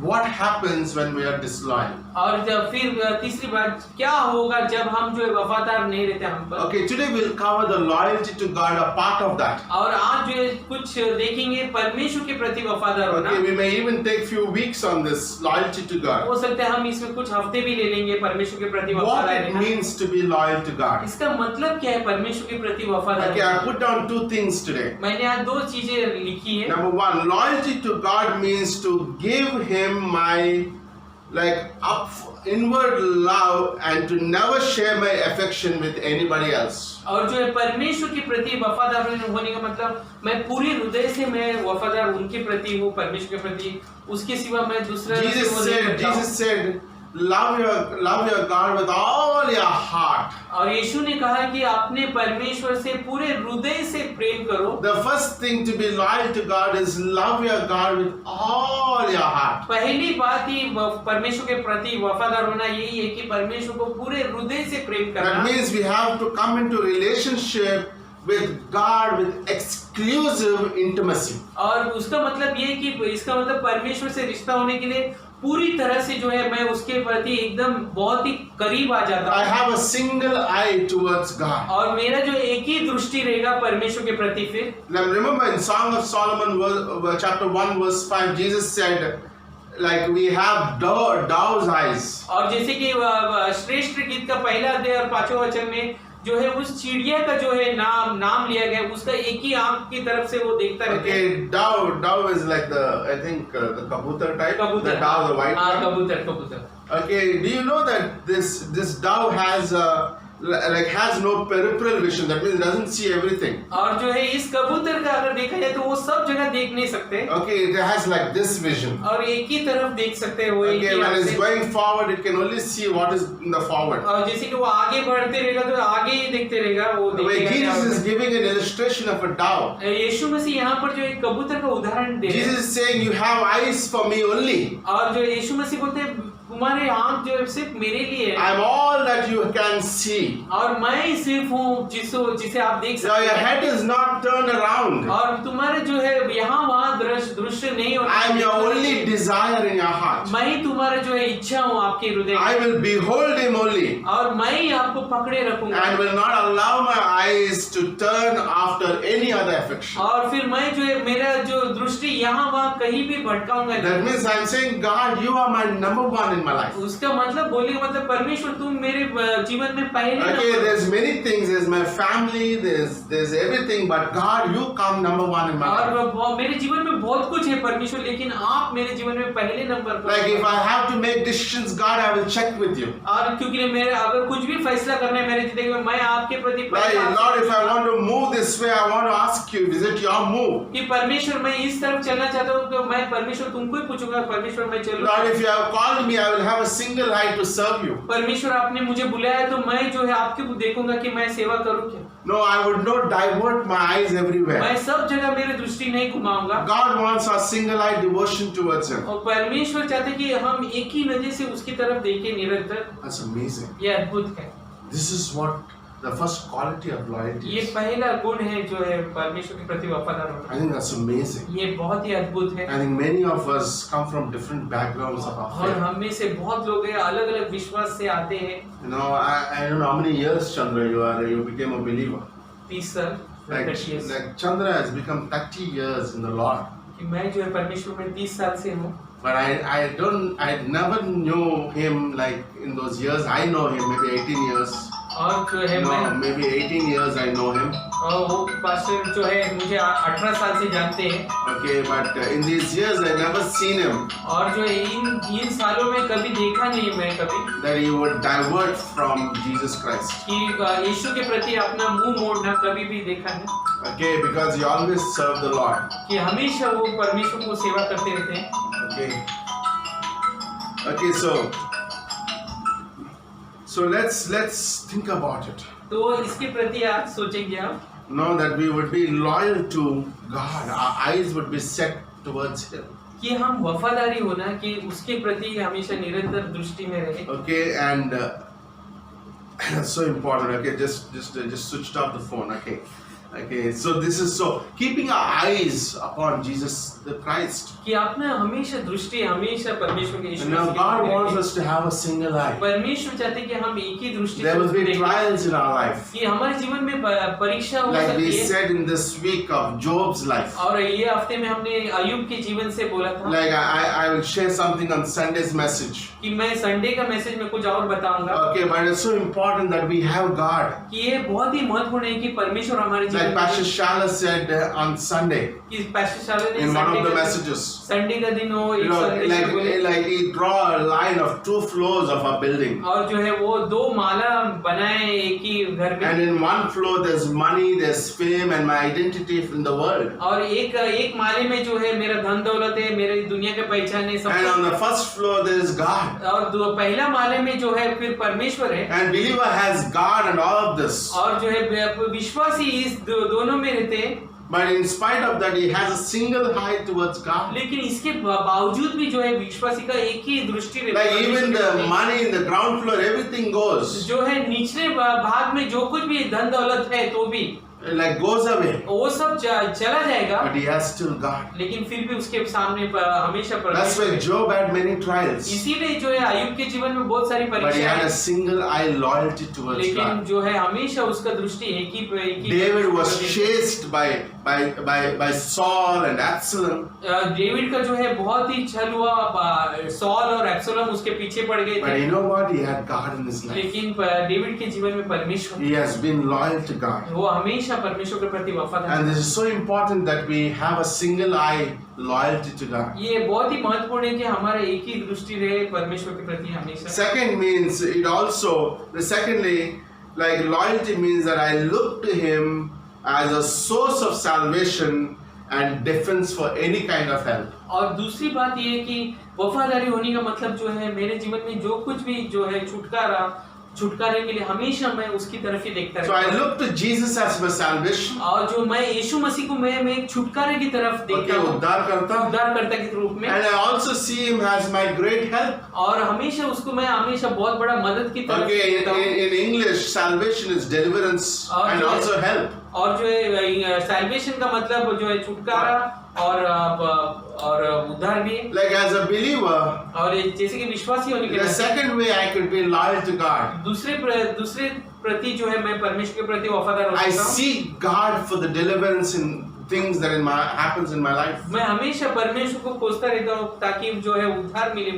what happens when we are disloyal? और जब फिर तीसरी बात क्या होगा जब हम जो है वफादार नहीं रहते हम पर। Okay, today we'll cover the loyalty to God, a part of that. और आज जो है कुछ देखेंगे परमेश्वर के प्रति वफादार होना। Okay, we may even take few weeks on this loyalty to God. हो सकता है हम इसमें कुछ हफ्ते भी ले लेंगे परमेश्वर के प्रति What वफादार it रहना। means to be loyal to God. इसका मतलब क्या है परमेश्वर के प्रति वफादार Okay, I रहना? put down 2 things today. मैंने आज 2 चीजें लिखी है। Number 1, loyalty to God means to give Him my inward love and to never share my affection with anybody else. और जो है परमेश्वर के प्रति वफादार होने का मतलब मैं पूरी हृदय से मैं वफादार उनके प्रति हूँ, परमेश्वर के प्रति, उसके सिवा मैं दूसरा Jesus said, love your God with all your heart. और यीशु ने कहा कि अपने परमेश्वर से पूरे हृदय से प्रेम करो। The first thing to be loyal to God is love your God with all your heart. पहली बात ही परमेश्वर के प्रति वफादार होना यही है कि परमेश्वर को पूरे हृदय से प्रेम करना। That means we have to come into relationship with God with exclusive intimacy. और उसका मतलब ये है कि इसका मतलब परमेश्वर से रिश्ता होने के लिए पूरी तरह से जो है मैं उसके प्रति एकदम बहुत ही करीब आ जाता I हूँ। have a single eye towards God. और मेरा जो एक ही दृष्टि रहेगा परमेश्वर के प्रति। फिर Now remember in Song of Solomon chapter 1 verse 5, Jesus said, like we have dove's eyes. और जैसे कि श्रेष्ठ गीत का पहला अध्याय और 5वां वचन में जो है उस चिड़िया का जो है नाम लिया गया, उसका एक ही आंख की तरफ से वो देखता रहता है। Okay, dove is like I think the kabutar type. कबूतर, The dove, the white one. कबूतर। Okay, do you know that this dove has has no peripheral vision? That means it doesn't see everything. और जो है इस कबूतर का अगर देखा जाए तो वो सब जगह देख नहीं सकते। Okay, it has like this vision. और एक ही तरफ देख सकते हैं वो एक Okay, ही when आंख it's से। going forward, it can only see what is in the forward. और जैसे कि वो आगे बढ़ते रहेगा तो आगे ही देखते रहेगा वो The way देखेगा क्या Jesus is होगा। giving an illustration of a dove. यीशु मसीह यहाँ पर जो एक कबूतर का उदाहरण दे रहे हैं। Jesus is saying, "You have eyes for me only. और जो यीशु मसीह बोलते हैं तुम्हारे आंख जो है सिर्फ मेरे लिए है I'm all that you can see. और मैं ही सिर्फ हूँ जिसे आप देख So your सकते हैं। head is not turned around. और तुम्हारे जो है यहाँ वहाँ दृश्य नहीं होता। I am your only desire in your heart. मैं ही तुम्हारा जो है इच्छा हूँ आपके हृदय I में। will behold him only, और मैं ही आपको पकड़े रखूंगा and will not allow my eyes to turn after any other affection." और फिर मैं जो है मेरा जो दृष्टि यहाँ वहाँ कहीं भी भटकाऊंगा नहीं। That means I'm saying, God, you are my number one in my life. उसका मतलब बोलने का मतलब परमेश्वर तुम मेरे जीवन में पहले Okay, there's many things. There's my family. There's everything. But God, you come number one in my life. और मेरे जीवन में बहुत कुछ है परमेश्वर, लेकिन आप मेरे जीवन में पहले नंबर पर। Like if I have to make decisions, God, I will check with you. और क्योंकि मेरे अगर कुछ भी फैसला करना है मेरे जिंदगी में मैं आपके प्रति Like, Lord, if I want to move this way, I want to ask you, is it your move? कि परमेश्वर मैं इस तरफ चलना चाहता हूँ तो मैं परमेश्वर तुमको ही पूछूंगा, परमेश्वर मैं चलूं। Lord, if you have called me, I will have a single eye to serve you. परमेश्वर आपने मुझे बुलाया तो मैं जो है आपके देखूंगा कि मैं सेवा करूं क्या? No, I would not divert my eyes everywhere. मैं सब जगह मेरी दृष्टि नहीं घुमाऊंगा। God wants our single-eyed devotion towards Him. और परमेश्वर चाहते हैं कि हम एक ही नजर से उसकी तरफ देखें निरंतर। That's amazing. ये अद्भुत है। This is what the first quality of loyalty ये is. पहला गुण है जो है परमेश्वर के प्रति वफादार I होना। think that's amazing. ये बहुत ही अद्भुत है। I think many of us come from different backgrounds of our और faith. हम में से बहुत लोग हैं अलग अलग विश्वास से आते हैं। You know, I don't know how many years, Chandra, you became a believer. 30 साल, Like 30 years। Chandra has become 30 years in the Lord. कि मैं जो है परमेश्वर में 30 साल से हूँ। But I never knew him like in those years. I know him maybe 18 years. और जो है No, मैं maybe 18 years I know him. और वो पास्टर जो है मुझे 18 साल से जानते हैं। Okay, but in these years I never seen him और जो है इन सालों में कभी देखा नहीं मैं कभी that he would divert from Jesus Christ. कि यीशु के प्रति अपना मुंह मोड़ना कभी भी देखा नहीं। Okay, because he always served the Lord. कि हमेशा वो परमेश्वर को सेवा करते रहते हैं। Okay, so let's think about it. तो इसके प्रति आज सोचेंगे आप Know that we would be loyal to God. Our eyes would be set towards Him. कि हम वफादारी होना कि उसके प्रति हमेशा निरंतर दृष्टि में रहे। Okay, and that's so important. Okay, just switched off the phone. Okay, so this is so keeping our eyes upon Jesus the Christ. कि अपना हमेशा दृष्टि हमेशा परमेश्वर के यीशु And now मसीह के God प्रति wants रहे। us to have a single eye. परमेश्वर चाहते हैं कि हम एक ही दृष्टि There से will उसको be देखें। trials in our life, कि हमारे जीवन में परीक्षा हो like we सकती है। said in this week of Job's life. और ये हफ्ते में हमने अय्यूब के जीवन से बोला था Like I will share something on Sunday's message. कि मैं संडे का मैसेज में कुछ और बताऊंगा Okay, but it's so important that we have God. कि ये बहुत ही महत्वपूर्ण है कि परमेश्वर हमारे Like जीवन Pastor में Shala said on Sunday कि पास्टर शाले ने in one of the Sunday messages. का दिन हो You एक know, संदेश में बोले like he draw a line of 2 floors of a building. और जो है वो 2 माला बनाए एक ही घर में And in one floor there's money, there's fame and my identity in the world. और एक माले में जो है मेरा धन दौलत है मेरी दुनिया के पहचान है सब And कुछ। on the first floor there is God. और पहला माले में जो है फिर परमेश्वर है And believer has God and all of this. और जो है विश्वासी इस दोनों में रहते हैं। But in spite of that he has a single eye towards God. लेकिन इसके बावजूद भी जो है विश्वासी का एक ही दृष्टि रहती Like है even परमेश्वर के the प्रति। money in the ground floor, everything goes. जो है निचले भाग में जो कुछ भी धन दौलत है तो भी Like goes away. वो सब चला जाएगा But he has still God. लेकिन फिर भी उसके सामने हमेशा That's परमेश्वर why है। Job had many trials. इसीलिए जो है अय्यूब के जीवन में बहुत सारी But he had परीक्षाएं a single eye loyalty towards लेकिन God. जो है हमेशा उसका दृष्टि एक ही David was chased by Saul and Absalom. David का जो है बहुत ही छल हुआ सॉल और एब्सलोम उसके पीछे पड़ गए But थे you know what? He had God in his life. लेकिन डेविड के जीवन में परमेश्वर He has been loyal to God. वो हमेशा परमेश्वर के प्रति वफादार And this is so important that we have a single eye loyalty to God. ये बहुत ही महत्वपूर्ण है कि हमारा एक ही दृष्टि रहे परमेश्वर के प्रति हमेशा। Second means it also, secondly, like loyalty means that I look to Him as a source of salvation and defense for any kind of help. और दूसरी बात ये है कि वफादारी होने का मतलब जो है मेरे जीवन में जो कुछ भी जो है छुटकारे के लिए हमेशा मैं उसकी तरफ ही देखता So I रहता हूँ। look to Jesus as my salvation. और जो मैं यीशु मसीह को मैं एक छुटकारे की तरफ देखता Okay, हूँ उद्धारकर्ता. उद्धारकर्ता के रूप में And I also see Him as my great help. और हमेशा उसको मैं हमेशा बहुत बड़ा मदद की तरफ Okay, देखता हूँ। in English, salvation is deliverance और and जो है- also help. और जो है सैल्वेशन का मतलब जो है छुटकारा और उद्धार भी है। Like as a believer, और जैसे कि विश्वासी होने के the नाते second way I could be loyal to God, दूसरे प्रति जो है मैं परमेश्वर के प्रति वफादार हो I सकता हूँ। seek God for the deliverance in things that happens in my life. मैं हमेशा परमेश्वर को खोजता रहता हूँ ताकि जो है उद्धार मिले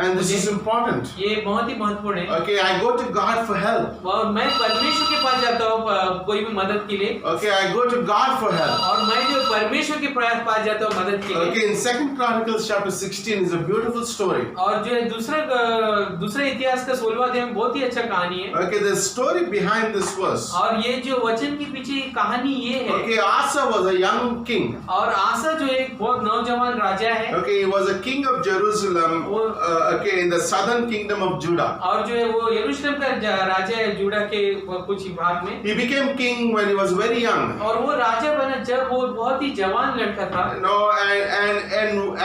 And this is important. ये बहुत ही महत्वपूर्ण है। Okay, I go to God for help. और मैं परमेश्वर के पास जाता हूँ कोई भी मदद के लिए Okay, I go to God for help. और मैं जो परमेश्वर के पास जाता हूँ मदद के लिए। Okay, in 2 Chronicles chapter 16 is a beautiful story. और जो है दूसरा इतिहास का 16वां अध्याय में बहुत ही अच्छा कहानी है। Okay, the story behind this was, और ये जो वचन के पीछे कहानी ये है okay, Asa was a young young king. और आसा जो एक बहुत नौजवान राजा है, Okay, he was a king of Jerusalem. Okay, in the southern kingdom of Judah. और जो है वो यरूशलेम का राजा है जूडा के कुछ भाग में। He became king when he was very young. और वो राजा बना जब वो बहुत ही जवान लड़का था। No,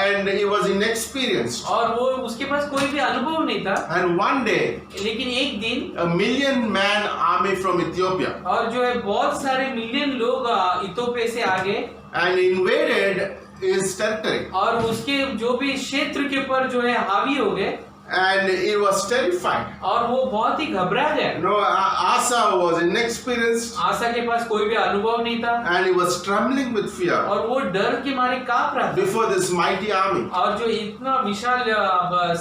and he was inexperienced. और वो उसके पास कोई भी अनुभव नहीं था। And one day, लेकिन एक दिन 1,000,000-man army from Ethiopia और जो है बहुत सारे मिलियन लोग इथोपिया से आ गए and invaded his territory. और उसके जो भी क्षेत्र के ऊपर जो है हावी हो गए And he was terrified. और वो बहुत ही घबरा गया। No, Asa was inexperienced आसा के पास कोई भी अनुभव नहीं था and he was trembling with fear और वो डर के मारे कांप रहा था before this mighty army. और जो इतना विशाल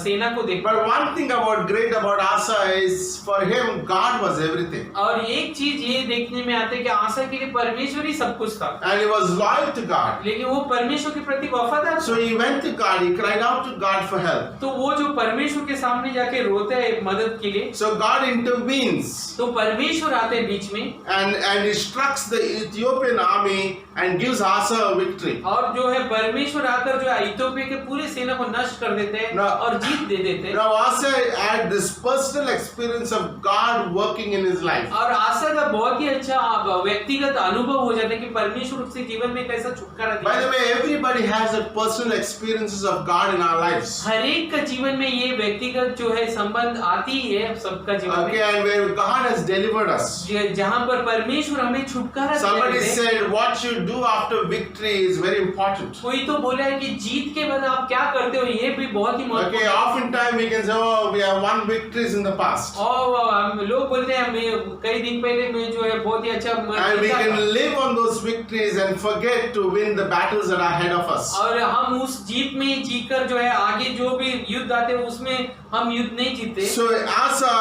सेना को देख। But one thing great about Asa is for him God was everything. और एक चीज ये देखने में आते कि आसा के लिए परमेश्वर ही सब कुछ था And he was loyal to God. लेकिन वो परमेश्वर के प्रति वफादार So था। he went to God, he cried out to God for help. तो वो जो परमेश्वर के सामने जाके रोते हैं मदद के लिए, So God intervenes तो परमेश्वर आते हैं बीच में and instructs the Ethiopian army and gives Asa a victory. और जो है परमेश्वर आकर जो है इथियोपिया के पूरे सेना को नष्ट कर देते हैं ना- और जीत दे देते हैं। Now Asa had this personal experience of God working in his life. और आशा का बहुत ही अच्छा व्यक्तिगत अनुभव हो जाता है कि परमेश्वर उसके जीवन में कैसा छुटकारा By the दिया। way, everybody has a personal experiences of God in our lives. हर एक का जीवन में ये व्यक्तिगत जो है संबंध आती है सबका जीवन Okay, में, and where God has delivered us. जहाँ पर परमेश्वर हमें छुटकारा Somebody दिलाते हैं। said what you do after victory is very important. कोई तो बोला है कि जीत के बाद आप क्या करते हो ये भी बहुत ही Okay, महत्वपूर्ण है। oftentimes we can say, oh, we have won victories in the past. और हम लोग बोलते हैं मैं कई दिन पहले मैं जो है बहुत ही अच्छा And we जीता can था। live on those victories and forget to win the battles that are ahead of us. और हम उस जीत में जीतकर जो है आगे जो भी युद्ध आते हैं उसमें हम युद्ध नहीं जीतते। So Asa,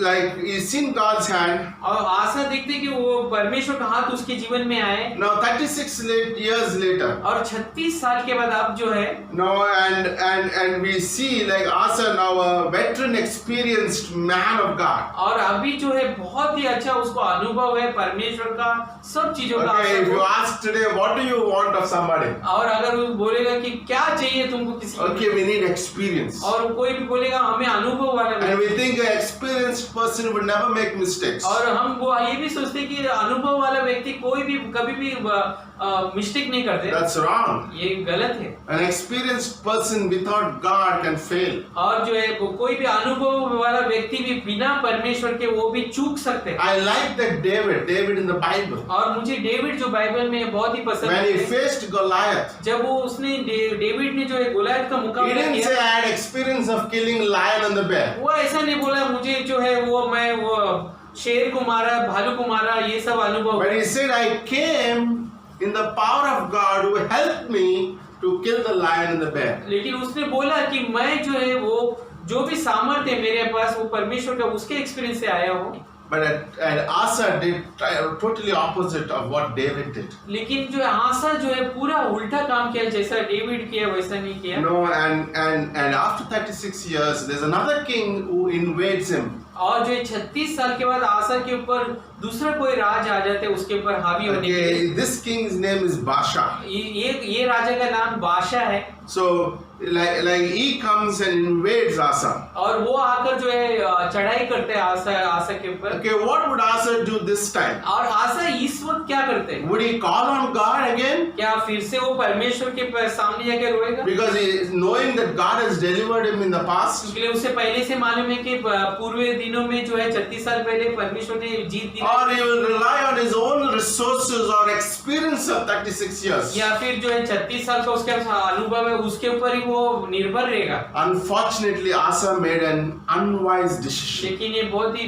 like, he's seen God's hand. और आशा देखते कि वो परमेश्वर का हाथ उसके जीवन में आए। Now 36 years later, और 36 साल के बाद अब जो है now and we see like Asa now a veteran, experienced man of God. और अभी जो है बहुत ही अच्छा उसको अनुभव है परमेश्वर का सब चीजों का। Okay, if आशा you को। ask today, what do you want of somebody? और अगर वो बोलेगा कि क्या चाहिए तुमको किसी को, Okay, we need experience. और कोई भी बोलेगा हमें अनुभव वाला And we think an experienced person would never make mistakes. और हम वो ये भी सोचते हैं कि अनुभव वाला व्यक्ति कोई भी कभी भी मिस्टेक नहीं करते। That's wrong. ये गलत है। An experienced person without God can fail. और जो है वो कोई भी अनुभव वाला व्यक्ति भी बिना परमेश्वर के वो भी चूक सकते हैं। I like that David in the Bible. और मुझे डेविड जो बाइबल में बहुत ही पसंद When he है। faced Goliath, जब वो उसने डेविड ने जो है गोलियत का he मुकाबला didn't say किया, I had experience of killing lion and the bear. वो ऐसा नहीं बोला मुझे जो है मैं वो शेर को मारा, भालू को मारा, ये सब अनुभव। But he said, I came in the power of God who helped me to kill the lion and the bear. लेकिन उसने बोला कि मैं जो है वो जो भी सामर्थ्य है मेरे पास वो परमेश्वर का उसके एक्सपीरियंस से आया हूँ। But Asa did totally opposite of what David did. लेकिन जो है आशा जो है पूरा उल्टा काम किया, जैसा डेविड किया वैसा नहीं किया। No, and after 36 years, there's another king who invades him. और जो 36 साल के बाद आशा के ऊपर दूसरा कोई राज आ जाते हैं उसके ऊपर हावी होने के लिए। Okay, this king's name is Baasha. ये राजा का नाम बादशाह है। So, like he comes and invades Asa. और वो आकर जो है चढ़ाई करते हैं आशा के ऊपर। Okay, what would Asa do this time? और आशा इस वक्त क्या करते हैं? Would he call on God again? क्या फिर से वो परमेश्वर के सामने जाके रोएगा? Because he is knowing that God has delivered him in the past. इसलिए उसे पहले से मालूम है कि पूर्व दिनों में जो है 36 साल पहले परमेश्वर ने जीत दी। Or he will rely on his own resources or experience of 36 years. या फिर जो है 36 साल का उसके अनुभव है उसके ऊपर ही वो निर्भर रहेगा। Unfortunately, Asa made an unwise decision. लेकिन ये बहुत ही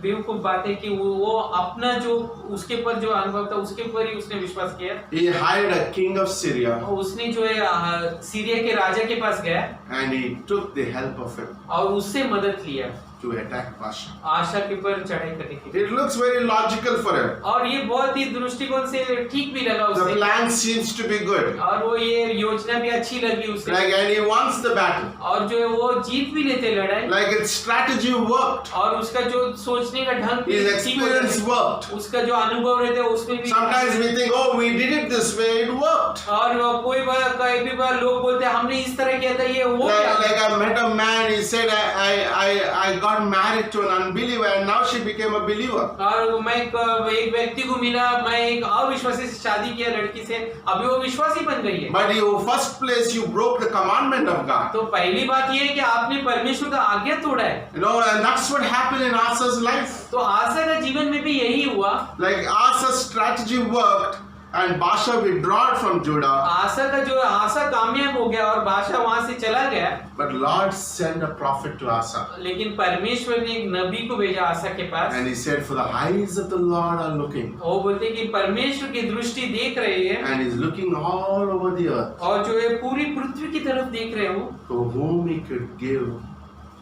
बेवकूफ बात है कि वो अपना जो उसके ऊपर जो अनुभव था उसके ऊपर ही उसने विश्वास किया। He hired a king of Syria और उसने जो है सीरिया के राजा के पास गया and he took the help of him. और उससे मदद लिया। to attack Baasha. आशा के ऊपर चढ़ाई करने के लिए। It looks very logical for him. और ये बहुत ही दृष्टिकोण से ठीक भी लगा The उसे, plan seems to be good. और वो ये योजना भी अच्छी लगी उसे, And he wants the battle. और जो है वो जीत भी लेते लड़ाई, Like its strategy worked. और उसका जो सोचने का ढंग भी His ठीक हो experience जाता है। worked. उसका जो अनुभव रहता है उसमें भी। Sometimes we think, oh, we did it this way, it worked. और कोई बार कई भी बार लोग बोलते हैं हमने इस तरह किया था, ये हो गया। Like I met a man, he said, I got married to an unbeliever and now she became a believer. और मैं एक व्यक्ति को मिला, मैं एक अविश्वासी से शादी किया लड़की से, अभी वो विश्वासी बन गई है। But you, first place, you broke the commandment of God. तो पहली बात ये है कि आपने परमेश्वर का आज्ञा तोड़ा है। You know, and that's what happened in Asa's life. तो आशा का जीवन में भी यही हुआ। Like Asa's strategy worked and Baasha withdrew from Judah. आशा कामयाब हो गया और बादशाह वहां से चला गया। But Lord sent a prophet to Asa. लेकिन परमेश्वर ने एक नबी को भेजा आशा के पास। And he said, for the eyes of the Lord are looking. वो बोलते कि परमेश्वर की दृष्टि देख रही है। And he's looking all over the earth. और जो है पूरी पृथ्वी की तरफ देख रहे हो। To whom he could give.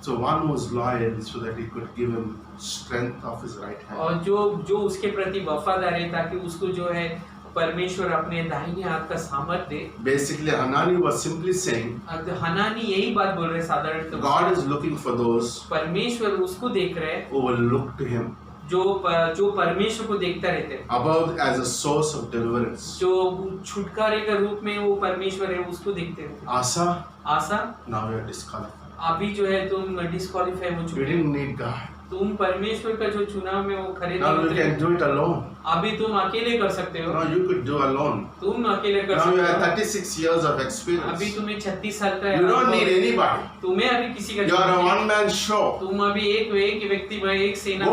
So one was loyal so that he could give him strength of his right hand. और जो उसके प्रति वफादार है ताकि उसको जो है परमेश्वर अपने दाहिने हाथ का सामर्थ्य दे। Basically, Hanani was simply saying, Hanani यही बात बोल रहे साधारण। God is looking for those परमेश्वर उसको देख रहे हैं who will look to him जो परमेश्वर को देखता रहते हैं, above as a source of deliverance. जो छुटकारे के रूप में वो परमेश्वर है उसको देखते रहते हैं। Asa, Asha now you are disqualified. अभी जो है तुम डिस्क्वालीफाई हो You चुके didn't need God. तुम परमेश्वर का जो चुनाव में वो खड़े Now you नहीं can उतरे। do it alone. अभी तुम अकेले कर सकते हो, Now you could do alone. तुम अकेले कर Now you सकते have हो। 36 years of अभी experience. तुम्हें 36 साल का You don't अनुभव need है। anybody. तुम्हें अभी किसी का You are a जरूरत नहीं। one-man show. तुम अभी एक व्यक्ति एक सेना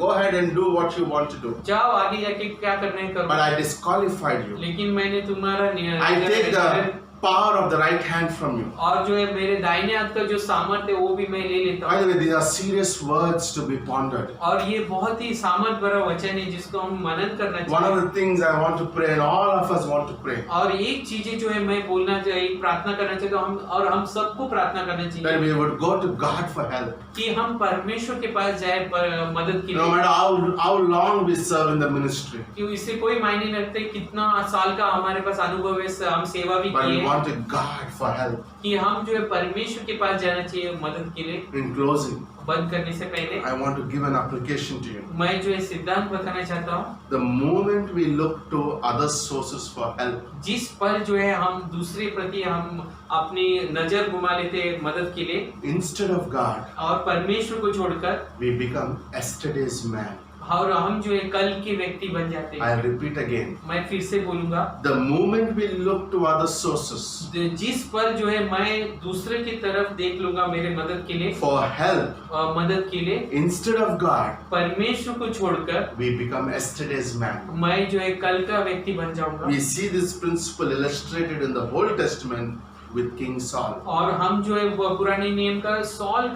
Go ahead and do what you want to do. जाओ आगे जाके क्या करना है But करो। I disqualified you. लेकिन मैंने तुम्हारा I take the power of the right hand from you. और जो है मेरे दाहिने हाथ का जो सामर्थ्य है वो भी मैं ले लेता By हूँ। the way, these are serious words to be pondered. और ये बहुत ही सामर्थ भरा वचन है जिसको हम मनन करना One of चाहिए। the things I want to pray, and all of us want to pray, और एक चीजें जो है मैं बोलना चाहिए, प्रार्थना करना चाहिए, तो हम सबको प्रार्थना करना that चाहिए we would go to God for help. कि हम परमेश्वर के पास जाए मदद के No लिए। matter how long we serve in the ministry, क्यों इससे कोई मायने नहीं रखते कितना साल का हमारे पास अनुभव है, हम सेवा भी but की we है, want to God for help. कि हम जो है परमेश्वर के पास जाना चाहिए मदद के लिए। In closing, बंद करने से पहले I want to give an application to you. मैं जो है सिद्धांत बताना चाहता हूँ। The moment we look to other sources for help, जिस पर जो है हम दूसरे प्रति हम अपनी नजर घुमा लेते हैं मदद के लिए instead of God, और परमेश्वर को छोड़कर, we become yesterday's man. और हम जो है कल के व्यक्ति बन जाते हैं। I'll repeat again. मैं फिर से बोलूंगा, The moment we look to other sources जिस पर जो है मैं दूसरे की तरफ देख लूंगा मेरे मदद के लिए, for help, मदद के लिए instead of God, परमेश्वर को छोड़कर we become yesterday's man. मैं जो है कल का व्यक्ति बन जाऊंगा। We see this principle illustrated in the Old Testament with King Saul. और हम जो है वो पुराने नियम का सॉल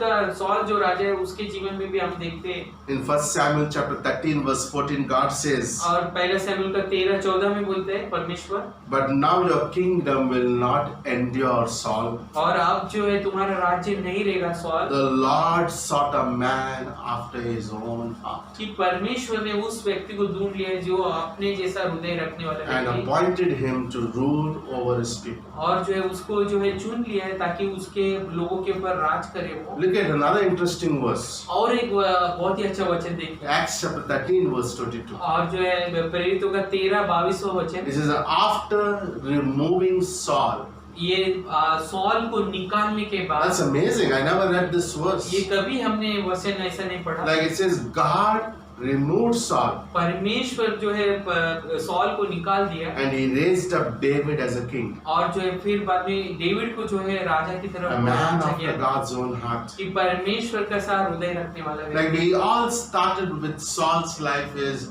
जो राजा है उसके जीवन में भी हम देखते हैं। In 1 Samuel chapter 13 verse 14, God says, और पहला शमूएल का 13-14 में बोलते हैं परमेश्वर, but now your kingdom will not endure, Saul. और अब जो है तुम्हारा राज्य नहीं रहेगा sol, The Lord sought a man after his own heart कि परमेश्वर ने उस व्यक्ति को ढूंढ लिया जो अपने जैसा हृदय रखने वाला and व्यक्ति, appointed him to rule over his people. और जो है उसको जो है चुन लिया है ताकि उसके लोगों के ऊपर राज करे वो। Look at another interesting verse. और एक बहुत ही अच्छा वचन देखिए, Acts chapter 13 verse 22. और जो है प्रेरितों का 13-22वां वचन, It says, after removing Saul. ये सॉल को निकालने के बाद, That's amazing. I never read this verse. ये कभी हमने वचन ऐसा नहीं पढ़ा। Like it says, God removed Saul परमेश्वर जो है सॉल को निकाल दिया and he raised up David as a king, और जो है फिर बाद में डेविड को जो है राजा की तरफ a man भेजा after गया God's own heart. कि परमेश्वर का सा हृदय रखने वाला Like व्यक्ति। we all started with Saul's life is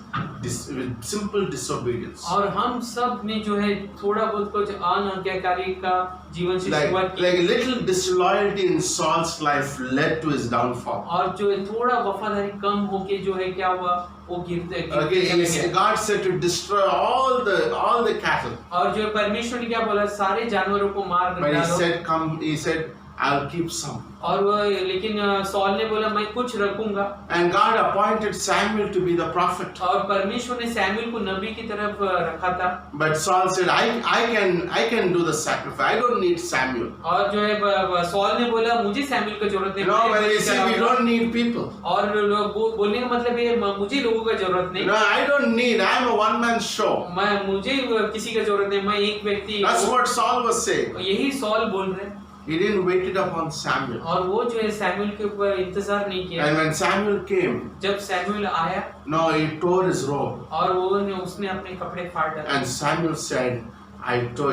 with simple disobedience. और हम सब ने जो है थोड़ा बहुत कुछ अनाज्ञाकारी का जीवन से शुरुआत की, Like little disloyalty in Saul's life led to his downfall. और जो है थोड़ा वफादारी कम होके जो है क्या हुआ वो गिरते Okay, चले गए। God said to destroy all the cattle, और जो है परमेश्वर ने क्या बोला, सारे जानवरों को मार but he डालो, said, "Come." He said, I'll keep some. और वो लेकिन सॉल ने बोला मैं कुछ रखूंगा। And God appointed Samuel to be the prophet. और परमेश्वर ने सैमुअल को नबी की तरफ रखा था। But Saul said, I can do the sacrifice. I don't need Samuel. और जो है सॉल ने बोला मुझे सैमुअल की जरूरत नहीं। You know, when we say we don't need people. और लोग बोलने का मतलब ये मुझे लोगों का जरूरत नहीं। No, I don't need. I'm a one-man show. मुझे किसी का जरूरत नहीं, मैं एक व्यक्ति। That's what Saul was saying. यही सॉल बोल रहे हैं। He didn't wait it upon Samuel. और वो जो है सैमुअल के ऊपर इंतजार नहीं किया। And when Samuel came, जब सैमुअल आया, no, he tore his robe. और उसने अपने कपड़े फाड़ डाले। And Samuel said,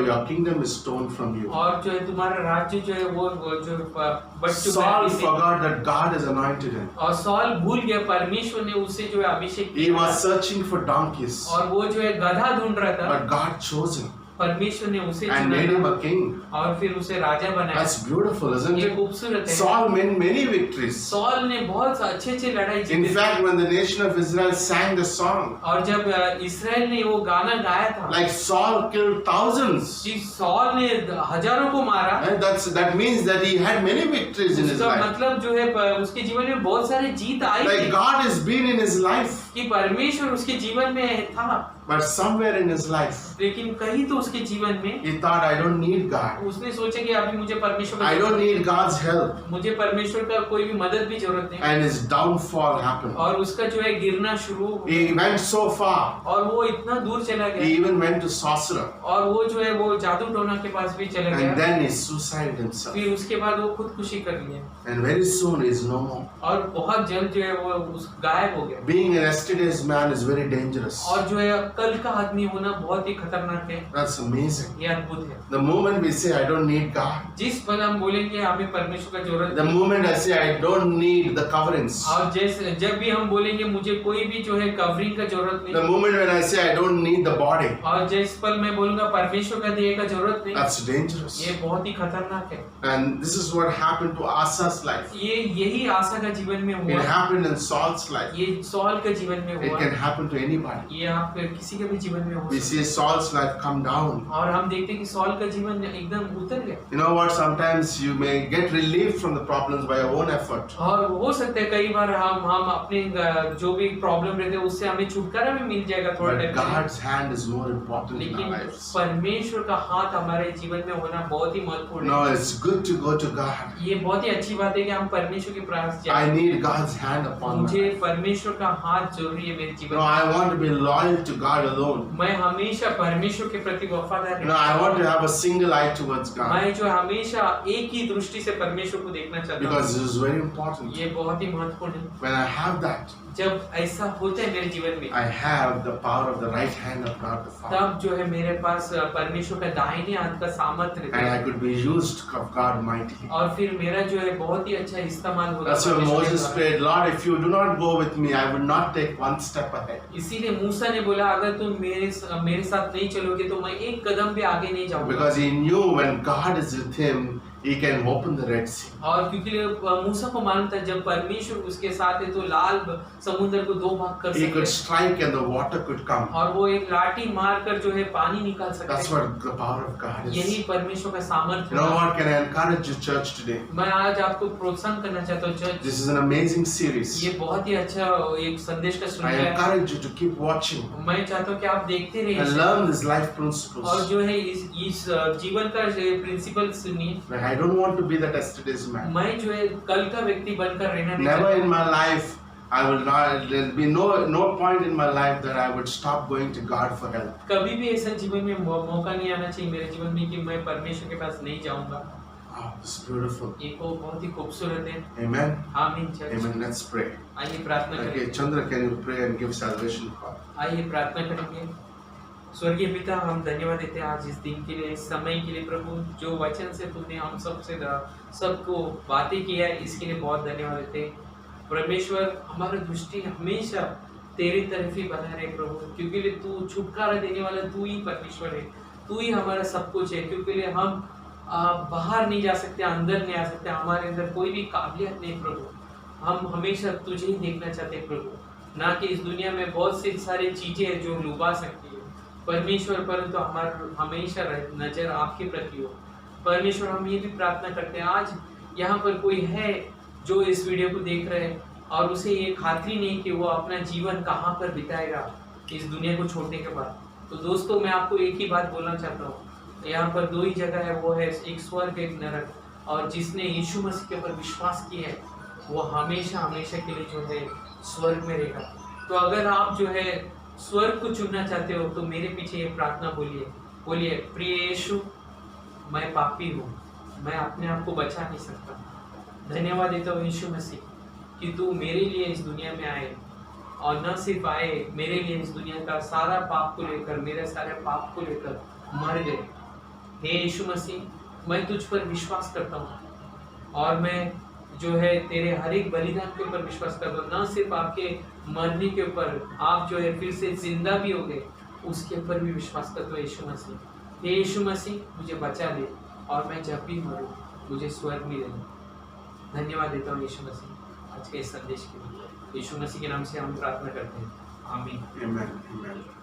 your kingdom is torn from you. और जो है तुम्हारा राज्य जो है वो जो बच चुका Saul है। forgot that God has anointed him. और सॉल भूल गया परमेश्वर ने उसे जो है अभिषेक He किया। was searching for donkeys. और वो जो है गधा ढूंढ रहा था। But God chose him परमेश्वर ने उसे and made him a king. और फिर उसे राजा बनाया। That's beautiful, isn't ये it? खूबसूरत है। Saul made many victories. Saul ने बहुत अच्छे लड़ाई In जीती। fact, when the nation of Israel sang the song, और जब इस्राएल ने वो गाना गाया था, like Saul killed thousands, जी सॉल ने हजारों को मारा। and that means that he had many victories in his उसका life. मतलब जो है उसके जीवन में बहुत सारे जीत आई Like थी। God has been in his life, कि परमेश्वर उसके जीवन में था, but somewhere in his life, लेकिन कहीं तो उसके जीवन में he thought, I don't need God. उसने सोचा कि अभी मुझे परमेश्वर I don't need God's help. मुझे परमेश्वर का कोई भी मदद भी जरूरत नहीं। And his downfall happened. और उसका जो है गिरना शुरू हो He गया। went so far, और वो इतना दूर चला he गया। even went to sorcerer. और वो जो है वो जादू टोना के पास भी चला And गया। then he suicided himself. फिर उसके बाद वो खुदकुशी कर लिया। And very soon he is no more. और बहुत जल्द जो है वो उस गायब हो गया। Being an yesterday's man is very dangerous. और जो है कल का आदमी होना बहुत ही खतरनाक है। That's amazing. ये अद्भुत है। The moment we say, I don't need God, जिस पल हम बोलेंगे हमें परमेश्वर का जरूरत the नहीं, moment I say, I don't need the coverings, और जैसे जब भी हम बोलेंगे मुझे कोई भी जो है कवरिंग का जरूरत the नहीं, moment when I say, I don't need the body, और जिस पल मैं बोलूंगा परमेश्वर का देह का जरूरत नहीं, that's dangerous. ये बहुत ही खतरनाक है। And this is what happened to Asa's life. यही आशा का जीवन में It हुआ, happened in Saul's life. ये सॉल के जीवन में It हुआ, can happen to anybody. ये आप किसी के भी जीवन में हो We सकता see Saul's life come down. है। और हम देखते हैं कि सॉल का जीवन एकदम उतर गया। You know what? Sometimes you may get relief from the problems by your own effort. और हो सकता है कई बार हम अपने जो भी प्रॉब्लम रहते हैं उससे हमें छुटकारा भी मिल जाएगा थोड़ा But टाइम के लिए। God's hand is more important in our लेकिन lives. परमेश्वर का हाथ हमारे जीवन में होना बहुत ही महत्वपूर्ण No, है। it's good to go to God. ये बहुत ही अच्छी बात है कि हम परमेश्वर के पास I जाएं। need God's hand upon my मुझे life. परमेश्वर का हाथ जरूरी है मेरे जीवन No, में। I want to be loyal to God alone. मैं हमेशा परमेश्वर के प्रति वफादार No, I want to have a single eye towards God मैं जो हमेशा एक ही दृष्टि से परमेश्वर को देखना चाहता because हूँ। this is very important. ये बहुत ही महत्वपूर्ण है। When I have that, जब ऐसा होता है मेरे जीवन में, I have the power of the right hand of God the Father. तब जो है मेरे पास परमेश्वर का दाहिने हाथ का सामर्थ्य रहता And I है। could be used of God mightily. और फिर मेरा जो है बहुत ही अच्छा इस्तेमाल होगा That's why परमेश्वर के Moses द्वारा। prayed, Lord, if you do not go with me, I would not take one step ahead. इसीलिए मूसा ने बोला अगर तुम मेरे साथ नहीं चलोगे तो मैं एक कदम भी आगे नहीं जाऊंगा। Because he knew when God is with him, he can open the Red Sea. और क्योंकि मूसा को मालूम था जब परमेश्वर उसके साथ है तो लाल समुद्र को दो भाग कर He सकते could हैं। strike and the water could come. और वो एक लाठी मार कर जो है पानी निकाल सकते That's हैं। what the power of God यही is. परमेश्वर का सामर्थ्य You know है। what? Can I encourage you, church, today? मैं आज आपको प्रोत्साहन करना चाहता हूँ church, This is an amazing series. ये बहुत ही अच्छा एक संदेश का I श्रृंखला है। encourage you to keep watching मैं चाहता हूँ कि आप देखते रहिए and इसे। learn these life और principles. जो है इस जीवन का प्रिंसिपल सुनिए। Like, I don't want to be that yesterday's man. मैं जो है कल का व्यक्ति बनकर रहना नहीं Never चाहता। in my life, I will not, there'll be no point in my life that I would stop going to God for help. कभी भी ऐसा जीवन में मौका नहीं आना चाहिए मेरे जीवन में कि मैं परमेश्वर के पास नहीं जाऊंगा। Oh, this is beautiful. ये को बहुत ही खूबसूरत है। Amen. आमीन चर्च। Amen. Let's pray. आइए प्रार्थना Okay, करें। Chandra, can you pray and give salvation for? आइए प्रार्थना करेंगे। स्वर्गीय पिता, हम धन्यवाद देते हैं आज इस दिन के लिए, इस समय के लिए प्रभु, जो वचन से तुमने हम सबको बातें किया है, इसके लिए बहुत धन्यवाद देते हैं। परमेश्वर, हमारी दृष्टि हमेशा तेरी तरफ ही बना रहे प्रभु, क्योंकि तू छुटकारा देने वाला तू ही परमेश्वर है, तू ही हमारा सब कुछ है। क्योंकि हम बाहर नहीं जा सकते, अंदर नहीं आ सकते, हमारे अंदर कोई भी काबिलियत नहीं प्रभु। हम हमेशा तुझे ही देखना चाहते हैं प्रभु, ना कि इस दुनिया में बहुत सी सारी चीज़ें हैं जो लुभा सकती है परमेश्वर, परंतु हमारा हमेशा नज़र आपके प्रति हो। परमेश्वर, हम ये भी प्रार्थना करते हैं आज यहाँ पर कोई है जो इस वीडियो को देख रहे हैं और उसे ये खातरी नहीं कि वो अपना जीवन कहाँ पर बिताएगा इस दुनिया को छोड़ने के बाद, तो दोस्तों मैं आपको एक ही बात बोलना चाहता हूँ, यहाँ पर दो ही जगह है, वो है एक स्वर्ग एक नरक। और जिसने यीशु मसीह के ऊपर विश्वास किया है वो हमेशा हमेशा के लिए जो है स्वर्ग में रहेगा। तो अगर आप जो है स्वर्ग को चुनना चाहते हो तो मेरे पीछे ये प्रार्थना बोलिए, प्रिय यीशु, मैं पापी हूँ, मैं अपने आप को बचा नहीं सकता। धन्यवाद देता हूँ यीशु मसीह कि तू मेरे लिए इस दुनिया में आए, और न सिर्फ आए, मेरे लिए इस दुनिया का सारा पाप को लेकर, मेरे सारे पाप को लेकर मर गए। हे यीशु मसीह, मैं तुझ पर विश्वास करता हूँ और मैं जो है तेरे हर एक बलिदान के ऊपर विश्वास करता हूँ। न सिर्फ आपके मरने के ऊपर, आप जो है फिर से जिंदा भी हो गए, उसके ऊपर भी विश्वास करता हूँ यीशु मसीह। हे यीशु मसीह, मुझे बचा ले और मैं जब भी मरूँ मुझे स्वर्ग में ले। धन्यवाद देता हूँ यीशु मसीह आज के इस संदेश के लिए। यीशु मसीह के नाम से हम प्रार्थना करते हैं, आमीन। Amen. Amen.